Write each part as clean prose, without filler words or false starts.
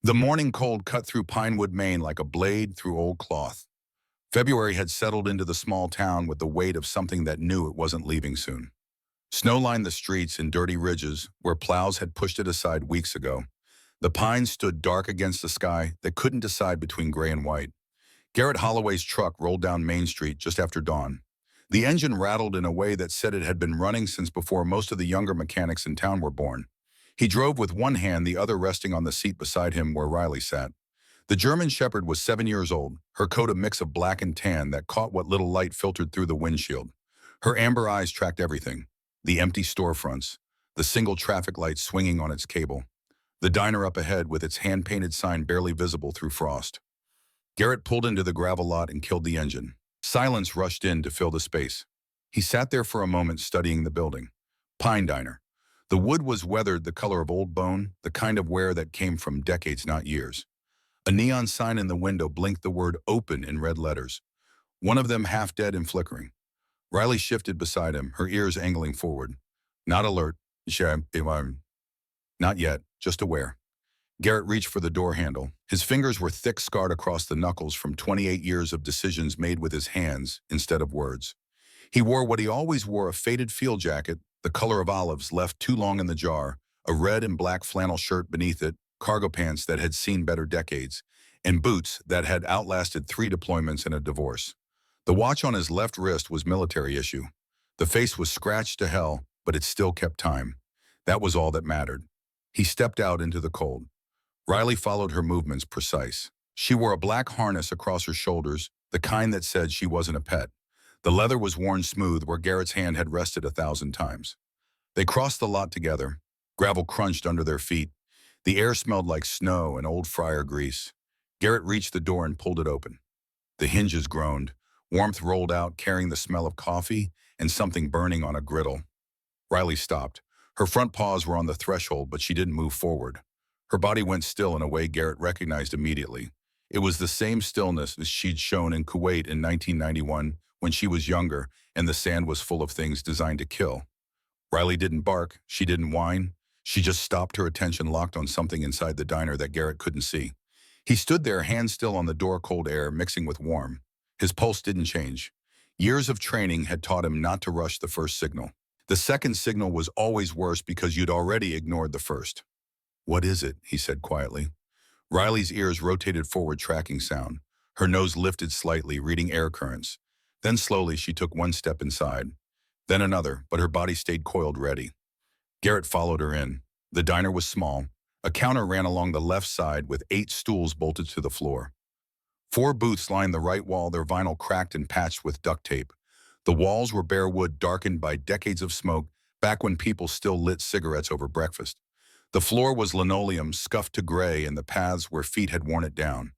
The morning cold cut through Pinewood, Maine like a blade through old cloth. February had settled into the small town with the weight of something that knew it wasn't leaving soon. Snow lined the streets in dirty ridges where plows had pushed it aside weeks ago. The pines stood dark against the sky that couldn't decide between gray and white. Garrett Holloway's truck rolled down Main Street just after dawn. The engine rattled in a way that said it had been running since before most of the younger mechanics in town were born. He drove with one hand, the other resting on the seat beside him where Riley sat. The German Shepherd was 7 years old, her coat a mix of black and tan that caught what little light filtered through the windshield. Her amber eyes tracked everything: the empty storefronts, the single traffic light swinging on its cable, the diner up ahead with its hand-painted sign barely visible through frost. Garrett pulled into the gravel lot and killed the engine. Silence rushed in to fill the space. He sat there for a moment studying the building. Pine Diner. The wood was weathered, the color of old bone, the kind of wear that came from decades, not years. A neon sign in the window blinked the word "open" in red letters, one of them half dead and flickering. Riley shifted beside him, her ears angling forward. Not alert. Not yet, just aware. Garrett reached for the door handle. His fingers were thick, scarred across the knuckles from 28 years of decisions made with his hands instead of words. He wore what he always wore, a faded field jacket, the color of olives left too long in the jar, a red and black flannel shirt beneath it, cargo pants that had seen better decades, and boots that had outlasted 3 deployments and a divorce. The watch on his left wrist was military issue. The face was scratched to hell, but it still kept time. That was all that mattered. He stepped out into the cold. Riley followed her movements, precise. She wore a black harness across her shoulders, the kind that said she wasn't a pet. The leather was worn smooth where Garrett's hand had rested 1,000 times. They crossed the lot together. Gravel crunched under their feet. The air smelled like snow and old fryer grease. Garrett reached the door and pulled it open. The hinges groaned. Warmth rolled out, carrying the smell of coffee and something burning on a griddle. Riley stopped. Her front paws were on the threshold, but she didn't move forward. Her body went still in a way Garrett recognized immediately. It was the same stillness as she'd shown in Kuwait in 1991 when she was younger and the sand was full of things designed to kill. Riley didn't bark. She didn't whine. She just stopped, her attention locked on something inside the diner that Garrett couldn't see. He stood there, hands still on the door, cold air mixing with warm. His pulse didn't change. Years of training had taught him not to rush the first signal. The second signal was always worse because you'd already ignored the first. "What is it?" he said quietly. Riley's ears rotated forward, tracking sound. Her nose lifted slightly, reading air currents. Then slowly she took one step inside. Then another, but her body stayed coiled, ready. Garrett followed her in. The diner was small. A counter ran along the left side with 8 stools bolted to the floor. 4 booths lined the right wall, their vinyl cracked and patched with duct tape. The walls were bare wood, darkened by decades of smoke, back when people still lit cigarettes over breakfast. The floor was linoleum, scuffed to gray, and the paths where feet had worn it down.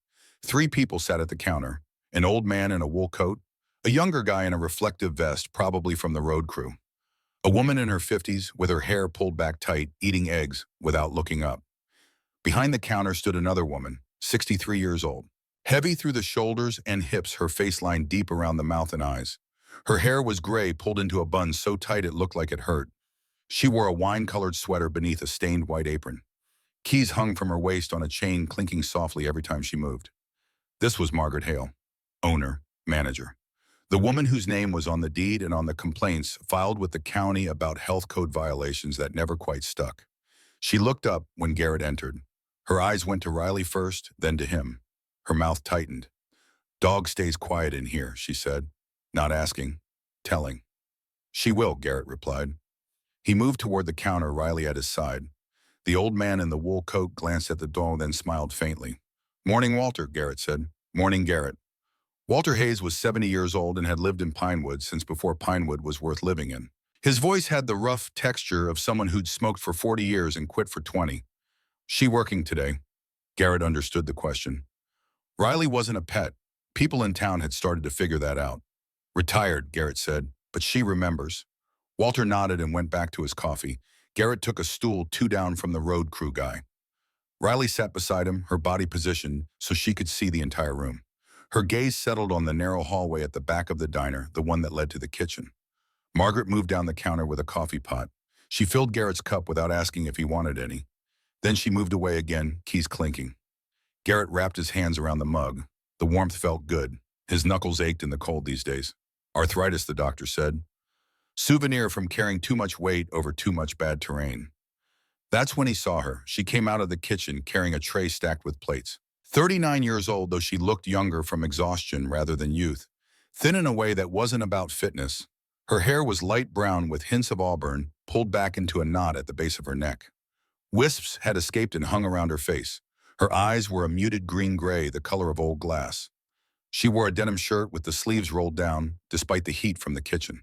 3 people sat at the counter: an old man in a wool coat, a younger guy in a reflective vest, probably from the road crew, a woman in her 50s with her hair pulled back tight, eating eggs without looking up. Behind the counter stood another woman, 63 years old. Heavy through the shoulders and hips, her face lined deep around the mouth and eyes. Her hair was gray, pulled into a bun so tight it looked like it hurt. She wore a wine-colored sweater beneath a stained white apron. Keys hung from her waist on a chain, clinking softly every time she moved. This was Margaret Hale, owner, manager. The woman whose name was on the deed and on the complaints filed with the county about health code violations that never quite stuck. She looked up when Garrett entered. Her eyes went to Riley first, then to him. Her mouth tightened. "Dog stays quiet in here," she said. Not asking, telling. "She will," Garrett replied. He moved toward the counter, Riley at his side. The old man in the wool coat glanced at the door, then smiled faintly. "Morning, Walter," Garrett said. "Morning, Garrett." Walter Hayes was 70 years old and had lived in Pinewood since before Pinewood was worth living in. His voice had the rough texture of someone who'd smoked for 40 years and quit for 20. "She working today?" Garrett understood the question. Riley wasn't a pet. People in town had started to figure that out. "Retired," Garrett said, "but she remembers." Walter nodded and went back to his coffee. Garrett took a stool 2 down from the road crew guy. Riley sat beside him, her body positioned so she could see the entire room. Her gaze settled on the narrow hallway at the back of the diner, the one that led to the kitchen. Margaret moved down the counter with a coffee pot. She filled Garrett's cup without asking if he wanted any. Then she moved away again, keys clinking. Garrett wrapped his hands around the mug. The warmth felt good. His knuckles ached in the cold these days. Arthritis, the doctor said. Souvenir from carrying too much weight over too much bad terrain. That's when he saw her. She came out of the kitchen carrying a tray stacked with plates. 39 years old, though she looked younger from exhaustion rather than youth. Thin in a way that wasn't about fitness. Her hair was light brown with hints of auburn, pulled back into a knot at the base of her neck. Wisps had escaped and hung around her face. Her eyes were a muted green-gray, the color of old glass. She wore a denim shirt with the sleeves rolled down, despite the heat from the kitchen.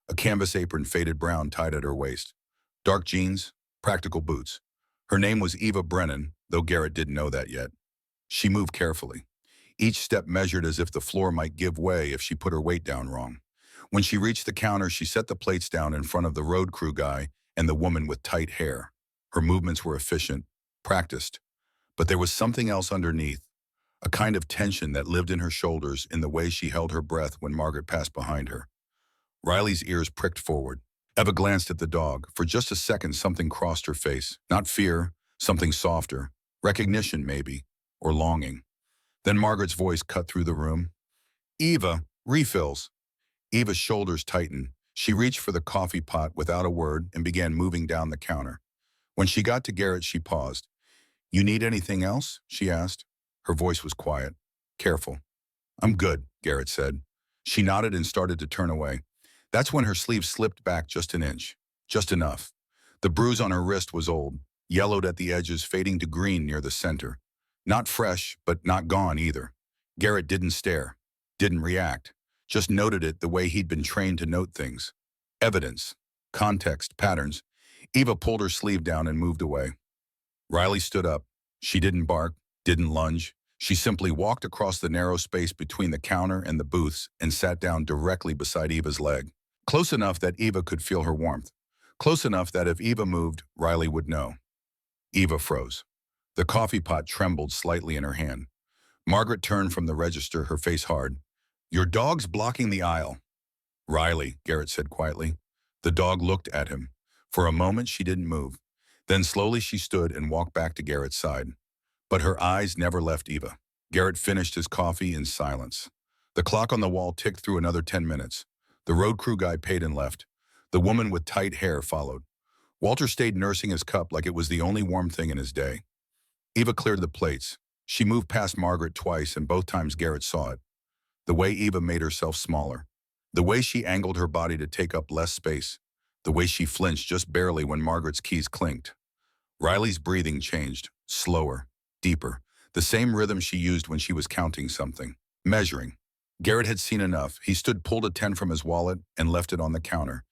A canvas apron faded brown tied at her waist. Dark jeans, practical boots. Her name was Eva Brennan, though Garrett didn't know that yet. She moved carefully. Each step measured as if the floor might give way if she put her weight down wrong. When she reached the counter, she set the plates down in front of the road crew guy and the woman with tight hair. Her movements were efficient, practiced, but there was something else underneath, a kind of tension that lived in her shoulders in the way she held her breath when Margaret passed behind her. Riley's ears pricked forward. Eva glanced at the dog. For just a second, something crossed her face. Not fear, something softer. Recognition, maybe, or longing. Then Margaret's voice cut through the room. Eva, refills. Eva's shoulders tightened. She reached for the coffee pot without a word and began moving down the counter. When she got to Garrett, she paused. You need anything else? She asked. Her voice was quiet, careful. I'm good, Garrett said. She nodded and started to turn away. That's when her sleeve slipped back just an inch, just enough. The bruise on her wrist was old, yellowed at the edges, fading to green near the center. Not fresh, but not gone either. Garrett didn't stare, didn't react, just noted it the way he'd been trained to note things. Evidence, context, patterns. Eva pulled her sleeve down and moved away. Riley stood up. She didn't bark, didn't lunge. She simply walked across the narrow space between the counter and the booths and sat down directly beside Eva's leg. Close enough that Eva could feel her warmth. Close enough that if Eva moved, Riley would know. Eva froze. The coffee pot trembled slightly in her hand. Margaret turned from the register, her face hard. Your dog's blocking the aisle. Riley, Garrett said quietly. The dog looked at him. For a moment, she didn't move. Then slowly she stood and walked back to Garrett's side. But her eyes never left Eva. Garrett finished his coffee in silence. The clock on the wall ticked through another 10 minutes. The road crew guy paid and left. The woman with tight hair followed. Walter stayed nursing his cup like it was the only warm thing in his day. Eva cleared the plates. She moved past Margaret twice, and both times Garrett saw it. The way Eva made herself smaller. The way she angled her body to take up less space. The way she flinched just barely when Margaret's keys clinked. Riley's breathing changed, slower, deeper, the same rhythm she used when she was counting something, measuring. Garrett had seen enough. He pulled a 10 from his wallet and left it on the counter.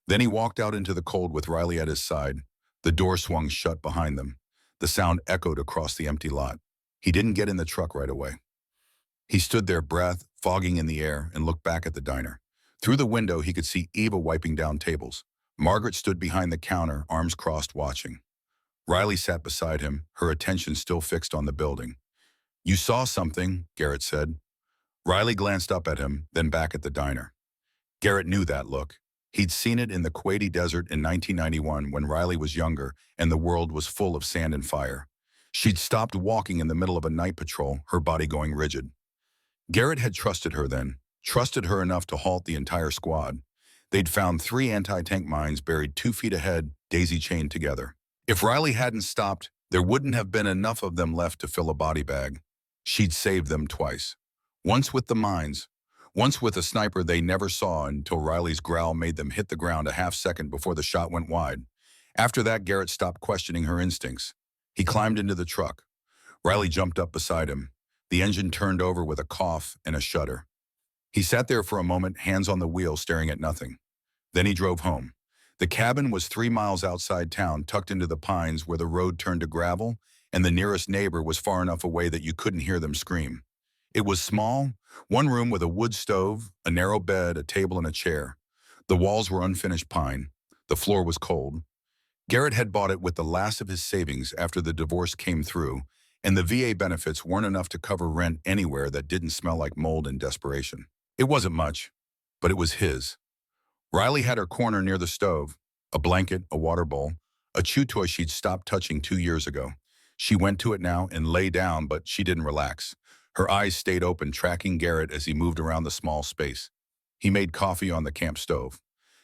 Then he walked out into the cold with Riley at his side. The door swung shut behind them. The sound echoed across the empty lot. He didn't get in the truck right away. He stood there, breath fogging in the air, and looked back at the diner. Through the window, he could see Eva wiping down tables. Margaret stood behind the counter, arms crossed, watching. Riley sat beside him, her attention still fixed on the building. You saw something, Garrett said. Riley glanced up at him, then back at the diner. Garrett knew that look. He'd seen it in the Kuwaiti desert in 1991 when Riley was younger and the world was full of sand and fire. She'd stopped walking in the middle of a night patrol, her body going rigid. Garrett had trusted her then, trusted her enough to halt the entire squad. They'd found 3 anti-tank mines buried 2 feet ahead, daisy-chained together. If Riley hadn't stopped, there wouldn't have been enough of them left to fill a body bag. She'd saved them twice. Once with the mines, once with a sniper they never saw until Riley's growl made them hit the ground a half-second before the shot went wide. After that, Garrett stopped questioning her instincts. He climbed into the truck. Riley jumped up beside him. The engine turned over with a cough and a shudder. He sat there for a moment, hands on the wheel, staring at nothing. Then he drove home. The cabin was 3 miles outside town, tucked into the pines where the road turned to gravel, and the nearest neighbor was far enough away that you couldn't hear them scream. It was small, one room with a wood stove, a narrow bed, a table, and a chair. The walls were unfinished pine. The floor was cold. Garrett had bought it with the last of his savings after the divorce came through, and the VA benefits weren't enough to cover rent anywhere that didn't smell like mold and desperation. It wasn't much, but it was his. Riley had her corner near the stove, a blanket, a water bowl, a chew toy she'd stopped touching 2 years ago. She went to it now and lay down, but she didn't relax. Her eyes stayed open, tracking Garrett as he moved around the small space. He made coffee on the camp stove,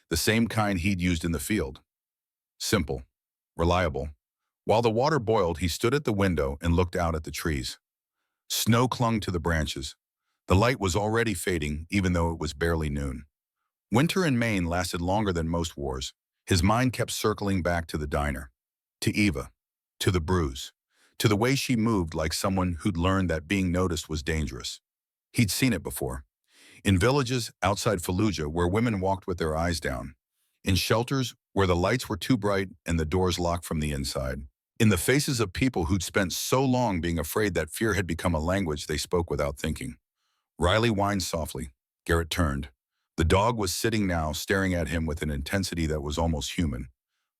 the same kind he'd used in the field. Simple, reliable. While the water boiled, he stood at the window and looked out at the trees. Snow clung to the branches. The light was already fading, even though it was barely noon. Winter in Maine lasted longer than most wars. His mind kept circling back to the diner, to Eva, to the bruise, to the way she moved like someone who'd learned that being noticed was dangerous. He'd seen it before. In villages outside Fallujah where women walked with their eyes down. In shelters where the lights were too bright and the doors locked from the inside. In the faces of people who'd spent so long being afraid that fear had become a language they spoke without thinking. Riley whined softly. Garrett turned. The dog was sitting now, staring at him with an intensity that was almost human.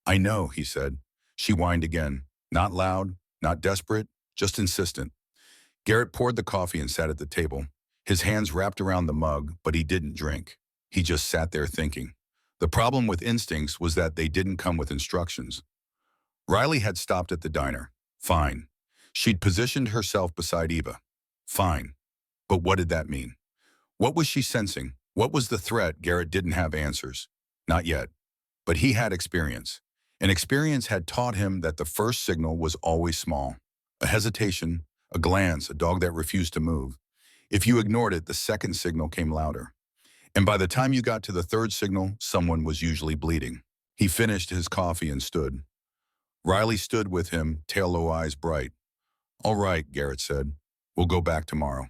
"I know," he said. She whined again. Not loud, not desperate, just insistent. Garrett poured the coffee and sat at the table, his hands wrapped around the mug, but he didn't drink. He just sat there thinking. The problem with instincts was that they didn't come with instructions. Riley had stopped at the diner. Fine. She'd positioned herself beside Eva. Fine. But what did that mean? What was she sensing? What was the threat? Garrett didn't have answers. Not yet. But he had experience. And experience had taught him that the first signal was always small. A hesitation, a glance, a dog that refused to move. If you ignored it, the second signal came louder. And by the time you got to the third signal, someone was usually bleeding. He finished his coffee and stood. Riley stood with him, tail low, eyes bright. "All right," Garrett said. "We'll go back tomorrow."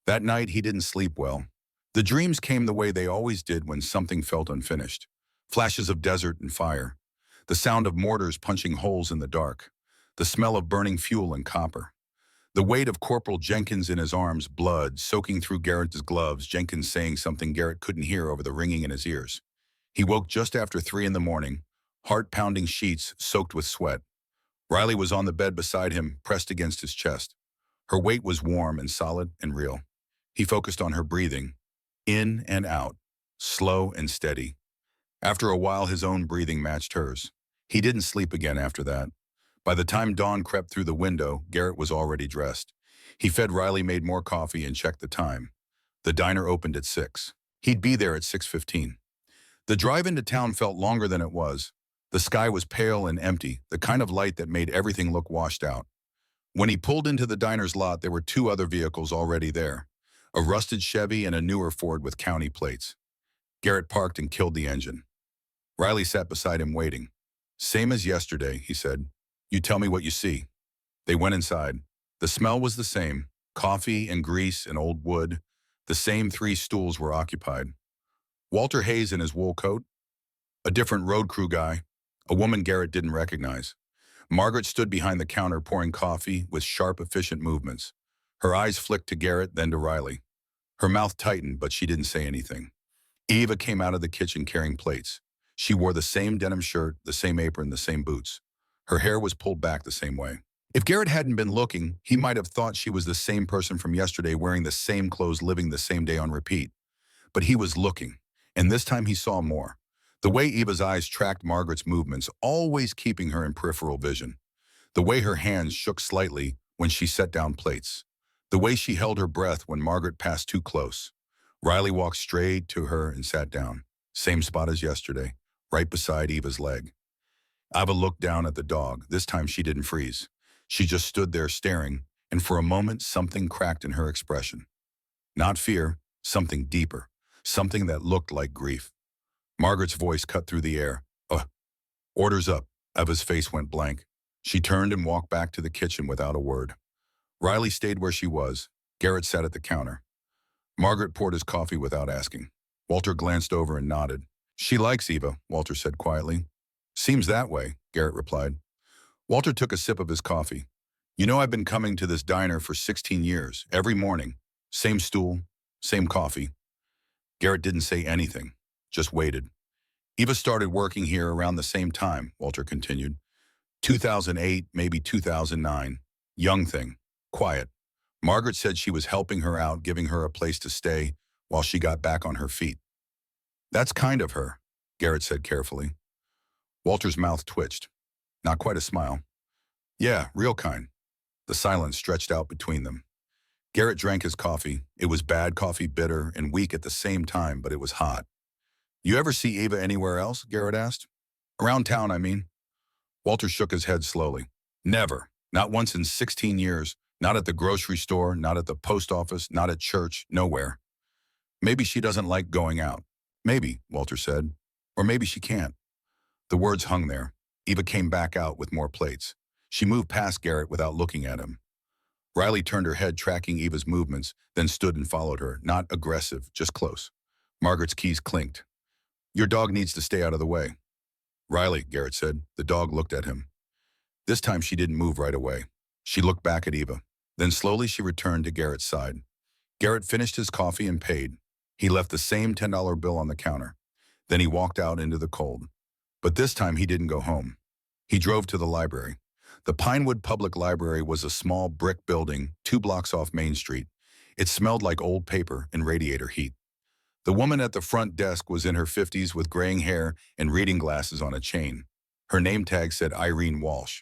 That night, he didn't sleep well. The dreams came the way they always did when something felt unfinished. Flashes of desert and fire. The sound of mortars punching holes in the dark. The smell of burning fuel and copper. The weight of Corporal Jenkins in his arms, blood soaking through Garrett's gloves, Jenkins saying something Garrett couldn't hear over the ringing in his ears. He woke just after 3 in the morning, heart-pounding sheets soaked with sweat. Riley was on the bed beside him, pressed against his chest. Her weight was warm and solid and real. He focused on her breathing, in and out, slow and steady. After a while, his own breathing matched hers. He didn't sleep again after that. By the time dawn crept through the window, Garrett was already dressed. He fed Riley, made more coffee, and checked the time. The diner opened at 6. He'd be there at 6:15. The drive into town felt longer than it was. The sky was pale and empty, the kind of light that made everything look washed out. When he pulled into the diner's lot, there were 2 other vehicles already there. A rusted Chevy and a newer Ford with county plates. Garrett parked and killed the engine. Riley sat beside him waiting. "Same as yesterday," he said. "You tell me what you see." They went inside. The smell was the same, coffee and grease and old wood. The same 3 stools were occupied. Walter Hayes in his wool coat. A different road crew guy. A woman Garrett didn't recognize. Margaret stood behind the counter pouring coffee with sharp, efficient movements. Her eyes flicked to Garrett, then to Riley. Her mouth tightened, but she didn't say anything. Eva came out of the kitchen carrying plates. She wore the same denim shirt, the same apron, the same boots. Her hair was pulled back the same way. If Garrett hadn't been looking, he might have thought she was the same person from yesterday, wearing the same clothes, living the same day on repeat. But he was looking, and this time he saw more. The way Eva's eyes tracked Margaret's movements, always keeping her in peripheral vision. The way her hands shook slightly when she set down plates. The way she held her breath when Margaret passed too close. Riley walked straight to her and sat down. Same spot as yesterday, right beside Eva's leg. Eva looked down at the dog. This time she didn't freeze. She just stood there staring, and for a moment something cracked in her expression. Not fear, something deeper, something that looked like grief. Margaret's voice cut through the air. Orders up." Eva's face went blank. She turned and walked back to the kitchen without a word. Riley stayed where she was. Garrett sat at the counter. Margaret poured his coffee without asking. Walter glanced over and nodded. "She likes Eva," Walter said quietly. "Seems that way," Garrett replied. Walter took a sip of his coffee. "You know, I've been coming to this diner for 16 years, every morning. Same stool, same coffee." Garrett didn't say anything, just waited. "Eva started working here around the same time," Walter continued. 2008, maybe 2009. Young thing, quiet. Margaret said she was helping her out, giving her a place to stay while she got back on her feet. "That's kind of her," Garrett said carefully. Walter's mouth twitched. Not quite a smile. Yeah, real kind. The silence stretched out between them. Garrett drank his coffee. It was bad coffee, bitter and weak at the same time, but it was hot. You ever see Eva anywhere else? Garrett asked. Around town, I mean. Walter shook his head slowly. Never. Not once in 16 years. Not at the grocery store, not at the post office, not at church, nowhere. Maybe she doesn't like going out. Maybe, Walter said. Or maybe she can't. The words hung there. Eva came back out with more plates. She moved past Garrett without looking at him. Riley turned her head, tracking Eva's movements, then stood and followed her, not aggressive, just close. Margaret's keys clinked. Your dog needs to stay out of the way. Riley, Garrett said. The dog looked at him. This time she didn't move right away. She looked back at Eva. Then slowly she returned to Garrett's side. Garrett finished his coffee and paid. He left the same $10 bill on the counter. Then he walked out into the cold. But this time he didn't go home. He drove to the library. The Pinewood Public Library was a small brick building 2 blocks off Main Street. It smelled like old paper and radiator heat. The woman at the front desk was in her 50s with graying hair and reading glasses on a chain. Her name tag said Irene Walsh.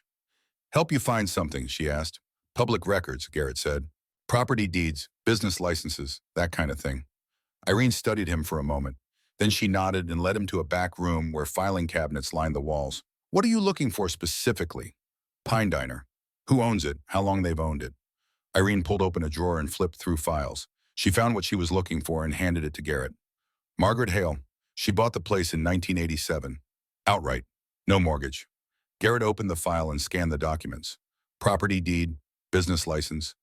Help you find something, she asked. Public records, Garrett said. Property deeds, business licenses, that kind of thing. Irene studied him for a moment. Then she nodded and led him to a back room where filing cabinets lined the walls. What are you looking for specifically? Pine Diner. Who owns it? How long they've owned it? Irene pulled open a drawer and flipped through files. She found what she was looking for and handed it to Garrett. Margaret Hale. She bought the place in 1987. Outright. No mortgage. Garrett opened the file and scanned the documents. Property deed, business license,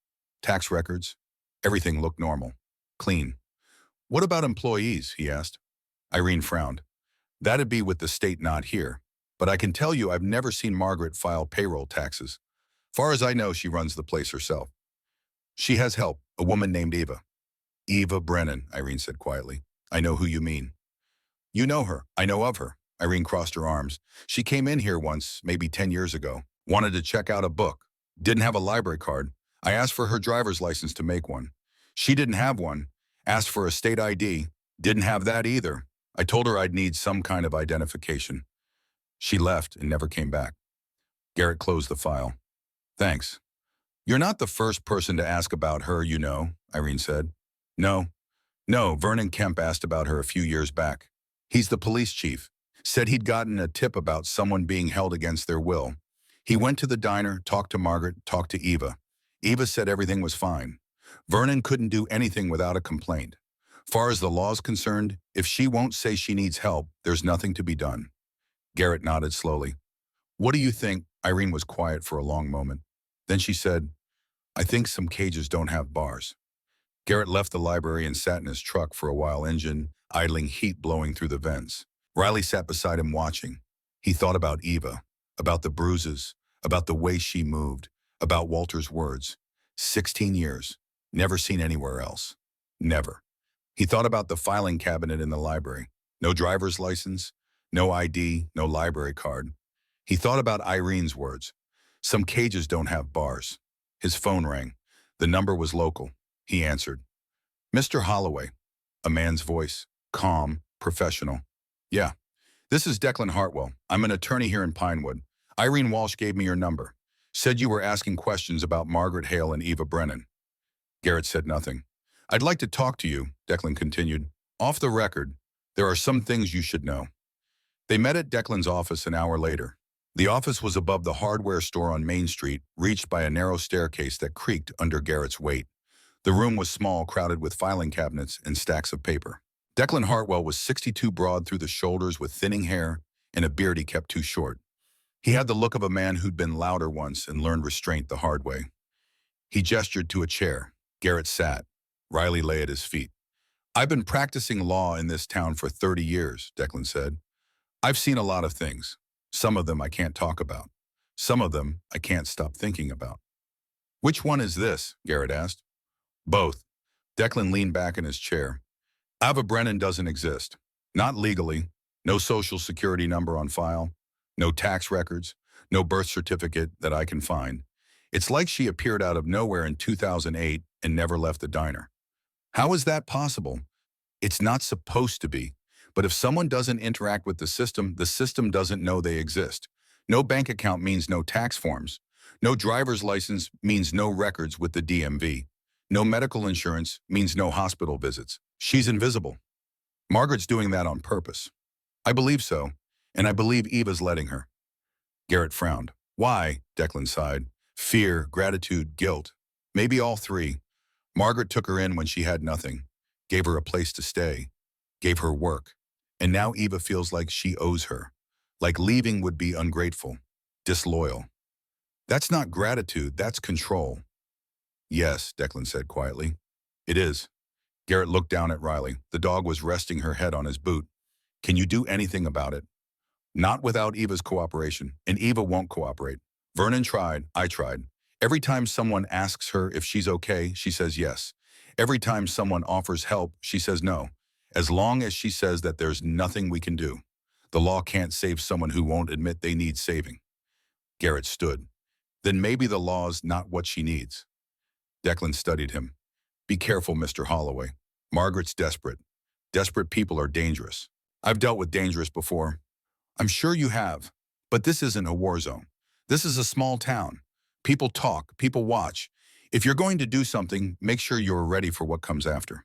tax records. Everything looked normal. Clean. What about employees? He asked. Irene frowned. That'd be with the state, not here. But I can tell you I've never seen Margaret file payroll taxes. Far as I know, she runs the place herself. She has help, a woman named Eva. Eva Brennan, Irene said quietly. I know who you mean. You know her. I know of her. Irene crossed her arms. She came in here once, maybe 10 years ago. Wanted to check out a book. Didn't have a library card. I asked for her driver's license to make one. She didn't have one. Asked for a state ID. Didn't have that either. I told her I'd need some kind of identification. She left and never came back. Garrett closed the file. Thanks. You're not the first person to ask about her, you know, Irene said. No. No, Vernon Kemp asked about her a few years back. He's the police chief. Said he'd gotten a tip about someone being held against their will. He went to the diner, talked to Margaret, talked to Eva. Eva said everything was fine. Vernon couldn't do anything without a complaint. Far as the law's concerned, if she won't say she needs help, there's nothing to be done. Garrett nodded slowly. What do you think? Irene was quiet for a long moment. Then she said, I think some cages don't have bars. Garrett left the library and sat in his truck for a while, engine idling, heat blowing through the vents. Riley sat beside him watching. He thought about Eva, about the bruises, about the way she moved, about Walter's words. 16 years. Never seen anywhere else. Never. He thought about the filing cabinet in the library. No driver's license, no ID, no library card. He thought about Irene's words. Some cages don't have bars. His phone rang. The number was local. He answered. Mr. Holloway. A man's voice. Calm, professional. Yeah. This is Declan Hartwell. I'm an attorney here in Pinewood. Irene Walsh gave me your number. Said you were asking questions about Margaret Hale and Eva Brennan. Garrett said nothing. I'd like to talk to you, Declan continued. Off the record, there are some things you should know. They met at Declan's office an hour later. The office was above the hardware store on Main Street, reached by a narrow staircase that creaked under Garrett's weight. The room was small, crowded with filing cabinets and stacks of paper. Declan Hartwell was 62, broad through the shoulders with thinning hair and a beard he kept too short. He had the look of a man who'd been louder once and learned restraint the hard way. He gestured to a chair. Garrett sat. Riley lay at his feet. I've been practicing law in this town for 30 years, Declan said. I've seen a lot of things. Some of them I can't talk about. Some of them I can't stop thinking about. Which one is this? Garrett asked. Both. Declan leaned back in his chair. Eva Brennan doesn't exist. Not legally. No social security number on file. No tax records. No birth certificate that I can find. It's like she appeared out of nowhere in 2008 and never left the diner. How is that possible? It's not supposed to be. But if someone doesn't interact with the system doesn't know they exist. No bank account means no tax forms. No driver's license means no records with the DMV. No medical insurance means no hospital visits. She's invisible. Margaret's doing that on purpose. I believe so, and I believe Eva's letting her. Garrett frowned. Why? Declan sighed. Fear, gratitude, guilt. Maybe all three. Margaret took her in when she had nothing, gave her a place to stay, gave her work. And now Eva feels like she owes her, like leaving would be ungrateful, disloyal. That's not gratitude, that's control. Yes, Declan said quietly. It is. Garrett looked down at Riley. The dog was resting her head on his boot. Can you do anything about it? Not without Eva's cooperation, and Eva won't cooperate. Vernon tried, I tried. Every time someone asks her if she's okay, she says yes. Every time someone offers help, she says no. As long as she says that there's nothing we can do. The law can't save someone who won't admit they need saving. Garrett stood. Then maybe the law's not what she needs. Declan studied him. Be careful, Mr. Holloway. Margaret's desperate. Desperate people are dangerous. I've dealt with dangerous before. I'm sure you have. But this isn't a war zone. This is a small town. People talk, people watch. If you're going to do something, make sure you're ready for what comes after.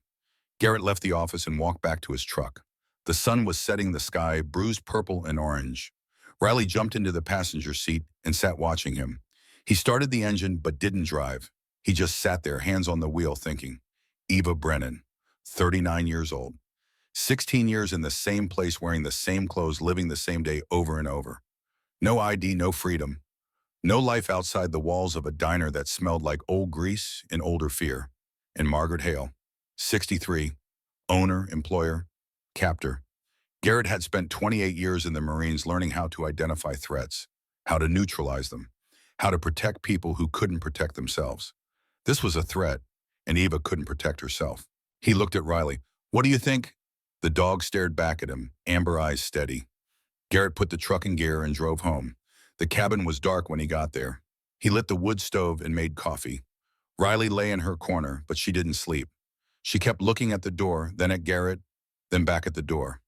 Garrett left the office and walked back to his truck. The sun was setting the sky, bruised purple and orange. Riley jumped into the passenger seat and sat watching him. He started the engine but didn't drive. He just sat there, hands on the wheel, thinking. Eva Brennan, 39 years old. 16 years in the same place, wearing the same clothes, living the same day over and over. No ID, no freedom. No life outside the walls of a diner that smelled like old grease and older fear. And Margaret Hale, 63, owner, employer, captor. Garrett had spent 28 years in the Marines learning how to identify threats, how to neutralize them, how to protect people who couldn't protect themselves. This was a threat, and Eva couldn't protect herself. He looked at Riley. What do you think? The dog stared back at him, amber eyes steady. Garrett put the truck in gear and drove home. The cabin was dark when he got there. He lit the wood stove and made coffee. Riley lay in her corner, but she didn't sleep. She kept looking at the door, then at Garrett, then back at the door.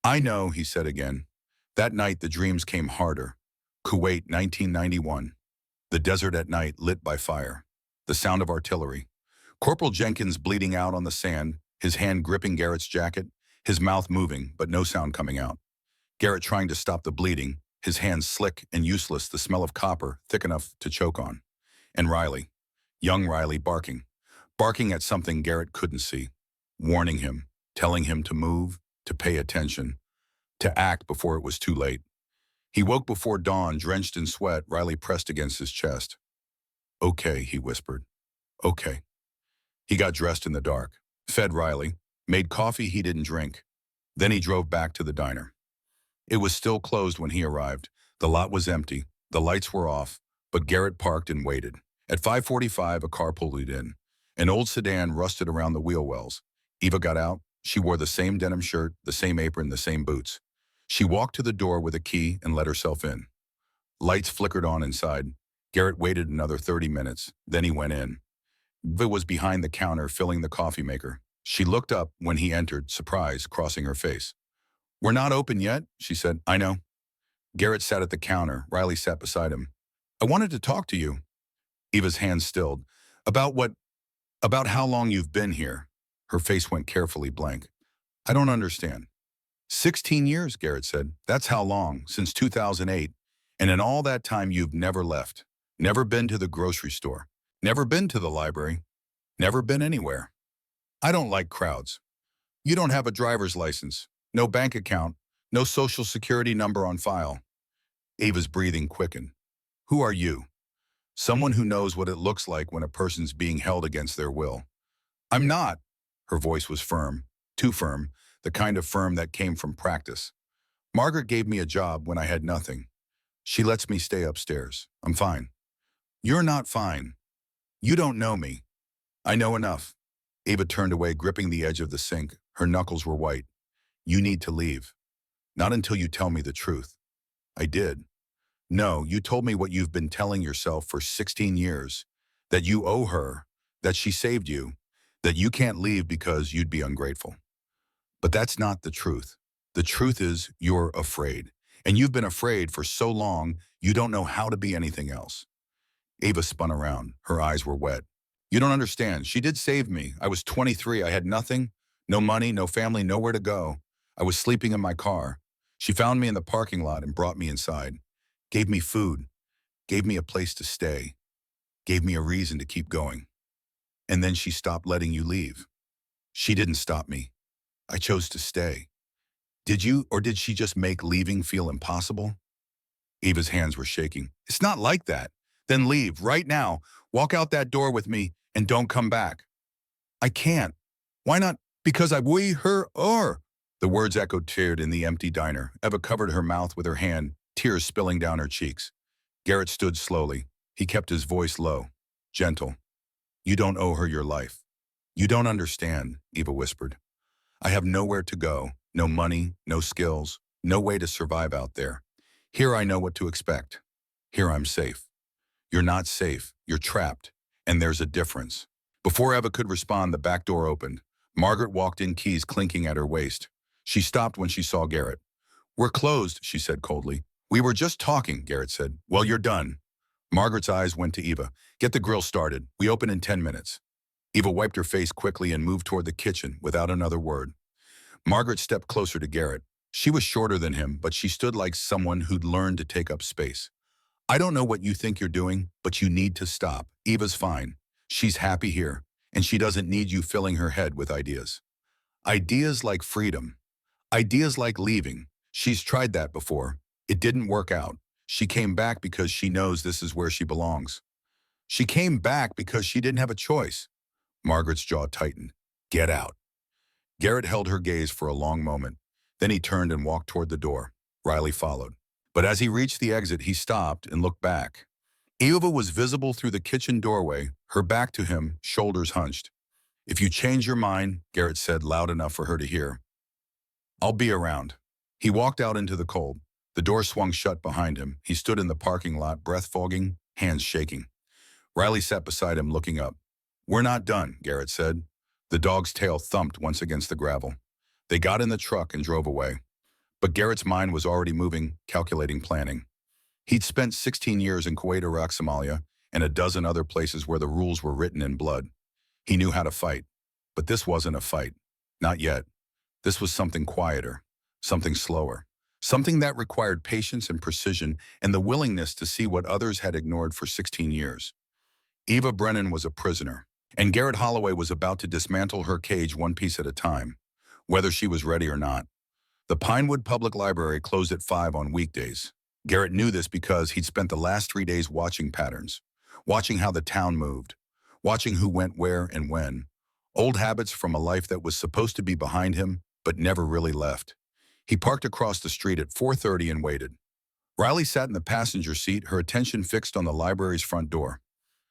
I know, he said again. That night the dreams came harder. Kuwait, 1991. The desert at night lit by fire. The sound of artillery. Corporal Jenkins bleeding out on the sand, his hand gripping Garrett's jacket, his mouth moving, but no sound coming out. Garrett trying to stop the bleeding, his hands slick and useless, the smell of copper thick enough to choke on. And Riley, young Riley, barking at something Garrett couldn't see, warning him, telling him to move, to pay attention, to act before it was too late. He woke before dawn, drenched in sweat. Riley pressed against his chest. Okay, he whispered. Okay. He got dressed in the dark, fed Riley, made coffee he didn't drink. Then he drove back to the diner. It was still closed when he arrived. The lot was empty. The lights were off, but Garrett parked and waited. At 5:45, a car pulled in. An old sedan rusted around the wheel wells. Eva got out. She wore the same denim shirt, the same apron, the same boots. She walked to the door with a key and let herself in. Lights flickered on inside. Garrett waited another 30 minutes. Then he went in. Eva was behind the counter filling the coffee maker. She looked up when he entered, surprise crossing her face. We're not open yet, she said. I know. Garrett sat at the counter. Riley sat beside him. I wanted to talk to you. Eva's hands stilled. About what? About how long you've been here. Her face went carefully blank. I don't understand. 16 years, Garrett said. That's how long, since 2008. And in all that time, you've never left. Never been to the grocery store. Never been to the library. Never been anywhere. I don't like crowds. You don't have a driver's license. No bank account. No social security number on file. Eva's breathing quickened. Who are you? Someone who knows what it looks like when a person's being held against their will. I'm not. Her voice was firm, too firm, the kind of firm that came from practice. Margaret gave me a job when I had nothing. She lets me stay upstairs. I'm fine. You're not fine. You don't know me. I know enough. Eva turned away, gripping the edge of the sink. Her knuckles were white. You need to leave. Not until you tell me the truth. I did. No, you told me what you've been telling yourself for 16 years, that you owe her, that she saved you, that you can't leave because you'd be ungrateful. But that's not the truth. The truth is you're afraid. And you've been afraid for so long, you don't know how to be anything else. Ava spun around. Her eyes were wet. You don't understand. She did save me. I was 23. I had nothing. No money, no family, nowhere to go. I was sleeping in my car. She found me in the parking lot and brought me inside. Gave me food. Gave me a place to stay. Gave me a reason to keep going. And then she stopped letting you leave. She didn't stop me. I chose to stay. Did you, or did she just make leaving feel impossible? Eva's hands were shaking. It's not like that. Then leave, right now. Walk out that door with me and don't come back. I can't. Why not? Because I we, her, or. The words echoed teared in the empty diner. Eva covered her mouth with her hand, tears spilling down her cheeks. Garrett stood slowly. He kept his voice low, gentle. You don't owe her your life. You don't understand, Eva whispered. I have nowhere to go, no money, no skills, no way to survive out there. Here I know what to expect. Here I'm safe. You're not safe. You're trapped. And there's a difference. Before Eva could respond, the back door opened. Margaret walked in, keys clinking at her waist. She stopped when she saw Garrett. We're closed, she said coldly. We were just talking, Garrett said. Well, you're done. Margaret's eyes went to Eva. Get the grill started. We open in 10 minutes. Eva wiped her face quickly and moved toward the kitchen without another word. Margaret stepped closer to Garrett. She was shorter than him, but she stood like someone who'd learned to take up space. I don't know what you think you're doing, but you need to stop. Eva's fine. She's happy here, and she doesn't need you filling her head with ideas. Ideas like freedom. Ideas like leaving. She's tried that before. It didn't work out. She came back because she knows this is where she belongs. She came back because she didn't have a choice. Margaret's jaw tightened. Get out. Garrett held her gaze for a long moment. Then he turned and walked toward the door. Riley followed. But as he reached the exit, he stopped and looked back. Eva was visible through the kitchen doorway, her back to him, shoulders hunched. If you change your mind, Garrett said loud enough for her to hear, I'll be around. He walked out into the cold. The door swung shut behind him. He stood in the parking lot, breath fogging, hands shaking. Riley sat beside him, looking up. We're not done, Garrett said. The dog's tail thumped once against the gravel. They got in the truck and drove away. But Garrett's mind was already moving, calculating, planning. He'd spent 16 years in Kuwait, Iraq, Somalia, and a dozen other places where the rules were written in blood. He knew how to fight. But this wasn't a fight. Not yet. This was something quieter, something slower, something that required patience and precision and the willingness to see what others had ignored for 16 years. Eva Brennan was a prisoner, and Garrett Holloway was about to dismantle her cage one piece at a time, whether she was ready or not. The Pinewood Public Library closed at 5 on weekdays. Garrett knew this because he'd spent the last 3 days watching patterns, watching how the town moved, watching who went where and when, old habits from a life that was supposed to be behind him but never really left. He parked across the street at 4:30 and waited. Riley sat in the passenger seat, her attention fixed on the library's front door.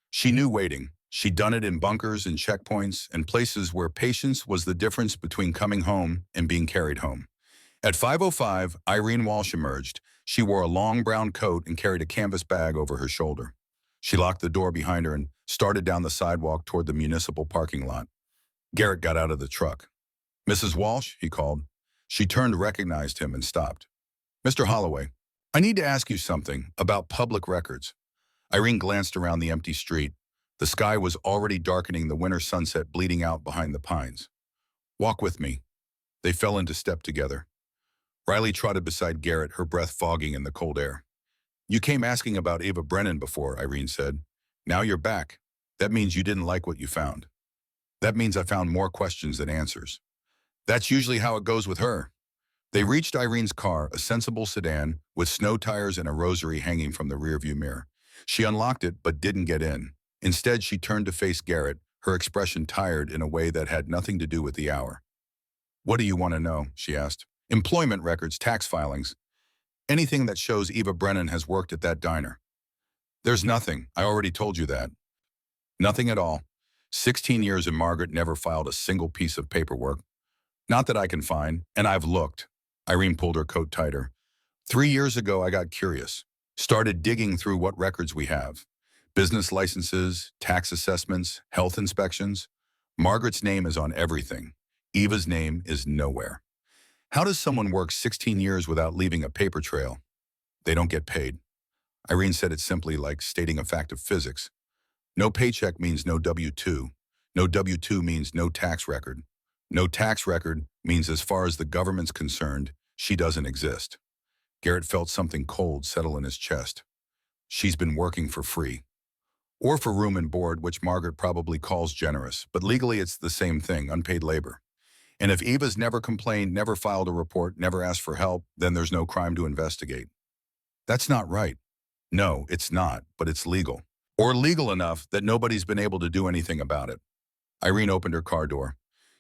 She knew waiting. She'd done it in bunkers and checkpoints and places where patience was the difference between coming home and being carried home. At 5:05, Irene Walsh emerged. She wore a long brown coat and carried a canvas bag over her shoulder. She locked the door behind her and started down the sidewalk toward the municipal parking lot. Garrett got out of the truck. Mrs. Walsh, he called. She turned, recognized him, and stopped. Mr. Holloway, I need to ask you something about public records. Irene glanced around the empty street. The sky was already darkening, the winter sunset bleeding out behind the pines. Walk with me. They fell into step together. Riley trotted beside Garrett, her breath fogging in the cold air. You came asking about Eva Brennan before, Irene said. Now you're back. That means you didn't like what you found. That means I found more questions than answers. That's usually how it goes with her. They reached Irene's car, a sensible sedan, with snow tires and a rosary hanging from the rearview mirror. She unlocked it, but didn't get in. Instead, she turned to face Garrett, her expression tired in a way that had nothing to do with the hour. What do you want to know? She asked. Employment records, tax filings. Anything that shows Eva Brennan has worked at that diner. There's nothing. I already told you that. Nothing at all. 16 years and Margaret never filed a single piece of paperwork. Not that I can find, and I've looked. Irene pulled her coat tighter. 3 years ago, I got curious. Started digging through what records we have. Business licenses, tax assessments, health inspections. Margaret's name is on everything. Eva's name is nowhere. How does someone work 16 years without leaving a paper trail? They don't get paid. Irene said it simply like stating a fact of physics. No paycheck means no W-2. No W-2 means no tax record. No tax record means as far as the government's concerned, she doesn't exist. Garrett felt something cold settle in his chest. She's been working for free. Or for room and board, which Margaret probably calls generous, but legally it's the same thing, unpaid labor. And if Eva's never complained, never filed a report, never asked for help, then there's no crime to investigate. That's not right. No, it's not, but it's legal. Or legal enough that nobody's been able to do anything about it. Irene opened her car door.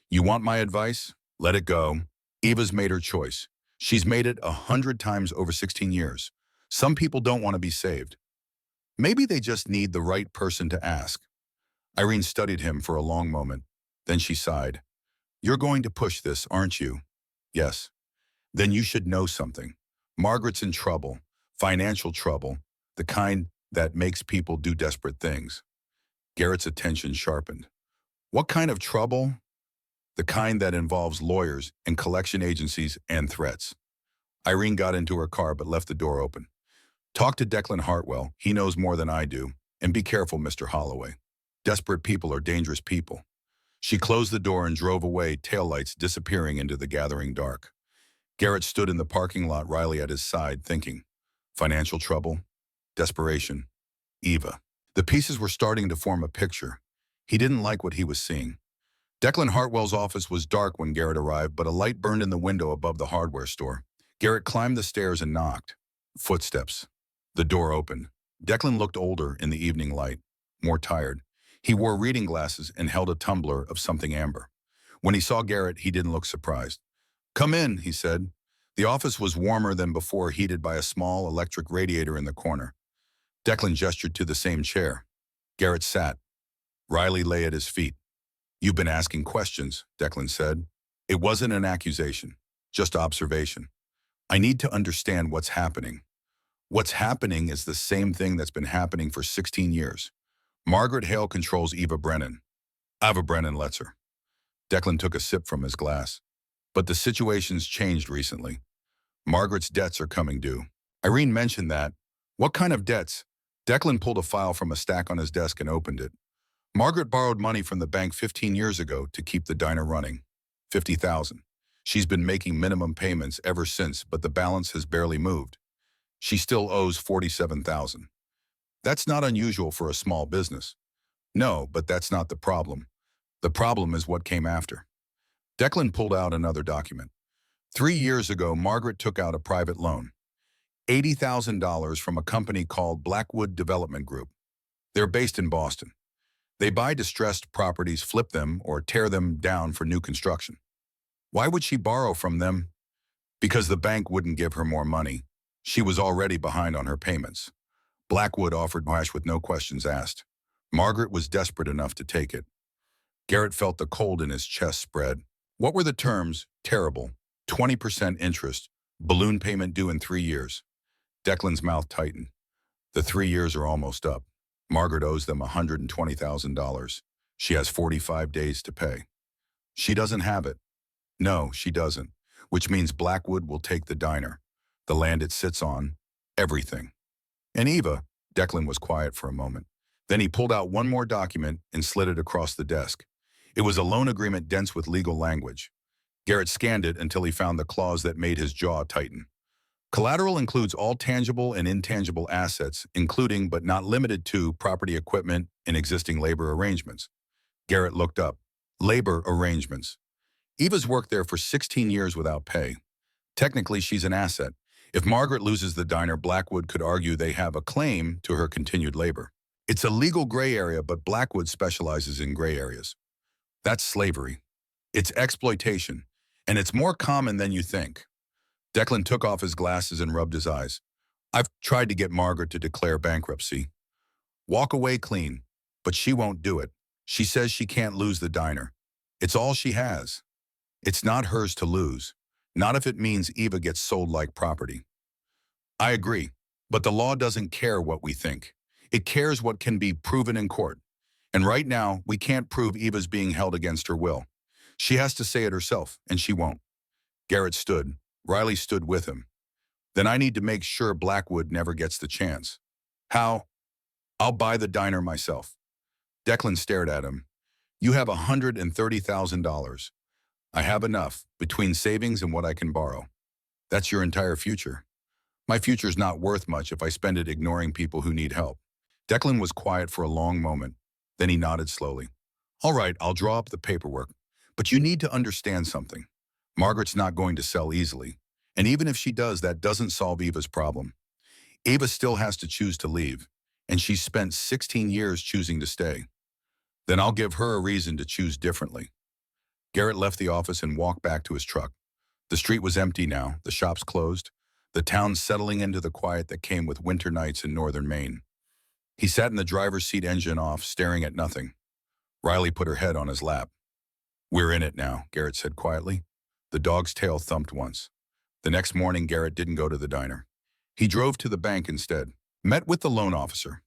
You want my advice? Let it go. Eva's made her choice. She's made it 100 times over 16 years. Some people don't want to be saved. Maybe they just need the right person to ask. Irene studied him for a long moment. Then she sighed. You're going to push this, aren't you? Yes. Then you should know something. Margaret's in trouble, financial trouble, the kind that makes people do desperate things. Garrett's attention sharpened. What kind of trouble? The kind that involves lawyers and collection agencies and threats. Irene got into her car but left the door open. Talk to Declan Hartwell. He knows more than I do. And be careful, Mr. Holloway. Desperate people are dangerous people. She closed the door and drove away, taillights disappearing into the gathering dark. Garrett stood in the parking lot, Riley at his side, thinking. Financial trouble, desperation, Eva. The pieces were starting to form a picture. He didn't like what he was seeing. Declan Hartwell's office was dark when Garrett arrived, but a light burned in the window above the hardware store. Garrett climbed the stairs and knocked. Footsteps. The door opened. Declan looked older in the evening light, more tired. He wore reading glasses and held a tumbler of something amber. When he saw Garrett, he didn't look surprised. Come in, he said. The office was warmer than before, heated by a small electric radiator in the corner. Declan gestured to the same chair. Garrett sat. Riley lay at his feet. You've been asking questions, Declan said. It wasn't an accusation, just observation. I need to understand what's happening. What's happening is the same thing that's been happening for 16 years. Margaret Hale controls Eva Brennan. Ava Brennan lets her. Declan took a sip from his glass. But the situation's changed recently. Margaret's debts are coming due. Irene mentioned that. What kind of debts? Declan pulled a file from a stack on his desk and opened it. Margaret borrowed money from the bank 15 years ago to keep the diner running. $50,000. She's been making minimum payments ever since, but the balance has barely moved. She still owes $47,000. That's not unusual for a small business. No, but that's not the problem. The problem is what came after. Declan pulled out another document. 3 years ago, Margaret took out a private loan. $80,000 from a company called Blackwood Development Group. They're based in Boston. They buy distressed properties, flip them, or tear them down for new construction. Why would she borrow from them? Because the bank wouldn't give her more money. She was already behind on her payments. Blackwood offered cash with no questions asked. Margaret was desperate enough to take it. Garrett felt the cold in his chest spread. What were the terms? Terrible. 20% interest. Balloon payment due in 3 years. Declan's mouth tightened. The 3 years are almost up. Margaret owes them $120,000. She has 45 days to pay. She doesn't have it. No, she doesn't. Which means Blackwood will take the diner, the land it sits on, everything. And Eva, Declan was quiet for a moment. Then he pulled out one more document and slid it across the desk. It was a loan agreement dense with legal language. Garrett scanned it until he found the clause that made his jaw tighten. Collateral includes all tangible and intangible assets, including but not limited to property, equipment, and existing labor arrangements. Garrett looked up. Labor arrangements. Eva's worked there for 16 years without pay. Technically, she's an asset. If Margaret loses the diner, Blackwood could argue they have a claim to her continued labor. It's a legal gray area, but Blackwood specializes in gray areas. That's slavery. It's exploitation, and it's more common than you think. Declan took off his glasses and rubbed his eyes. I've tried to get Margaret to declare bankruptcy. Walk away clean, but she won't do it. She says she can't lose the diner. It's all she has. It's not hers to lose, not if it means Eva gets sold like property. I agree, but the law doesn't care what we think. It cares what can be proven in court. And right now, we can't prove Eva's being held against her will. She has to say it herself, and she won't. Garrett stood. Riley stood with him. Then I need to make sure Blackwood never gets the chance. How? I'll buy the diner myself. Declan stared at him. You have $130,000. I have enough, between savings and what I can borrow. That's your entire future. My future's not worth much if I spend it ignoring people who need help. Declan was quiet for a long moment. Then he nodded slowly. All right, I'll draw up the paperwork. But you need to understand something. Margaret's not going to sell easily. And even if she does, that doesn't solve Eva's problem. Eva still has to choose to leave. And she's spent 16 years choosing to stay. Then I'll give her a reason to choose differently. Garrett left the office and walked back to his truck. The street was empty now, the shops closed, the town settling into the quiet that came with winter nights in northern Maine. He sat in the driver's seat, engine off, staring at nothing. Riley put her head on his lap. We're in it now, Garrett said quietly. The dog's tail thumped once. The next morning, Garrett didn't go to the diner. He drove to the bank instead, met with the loan officer,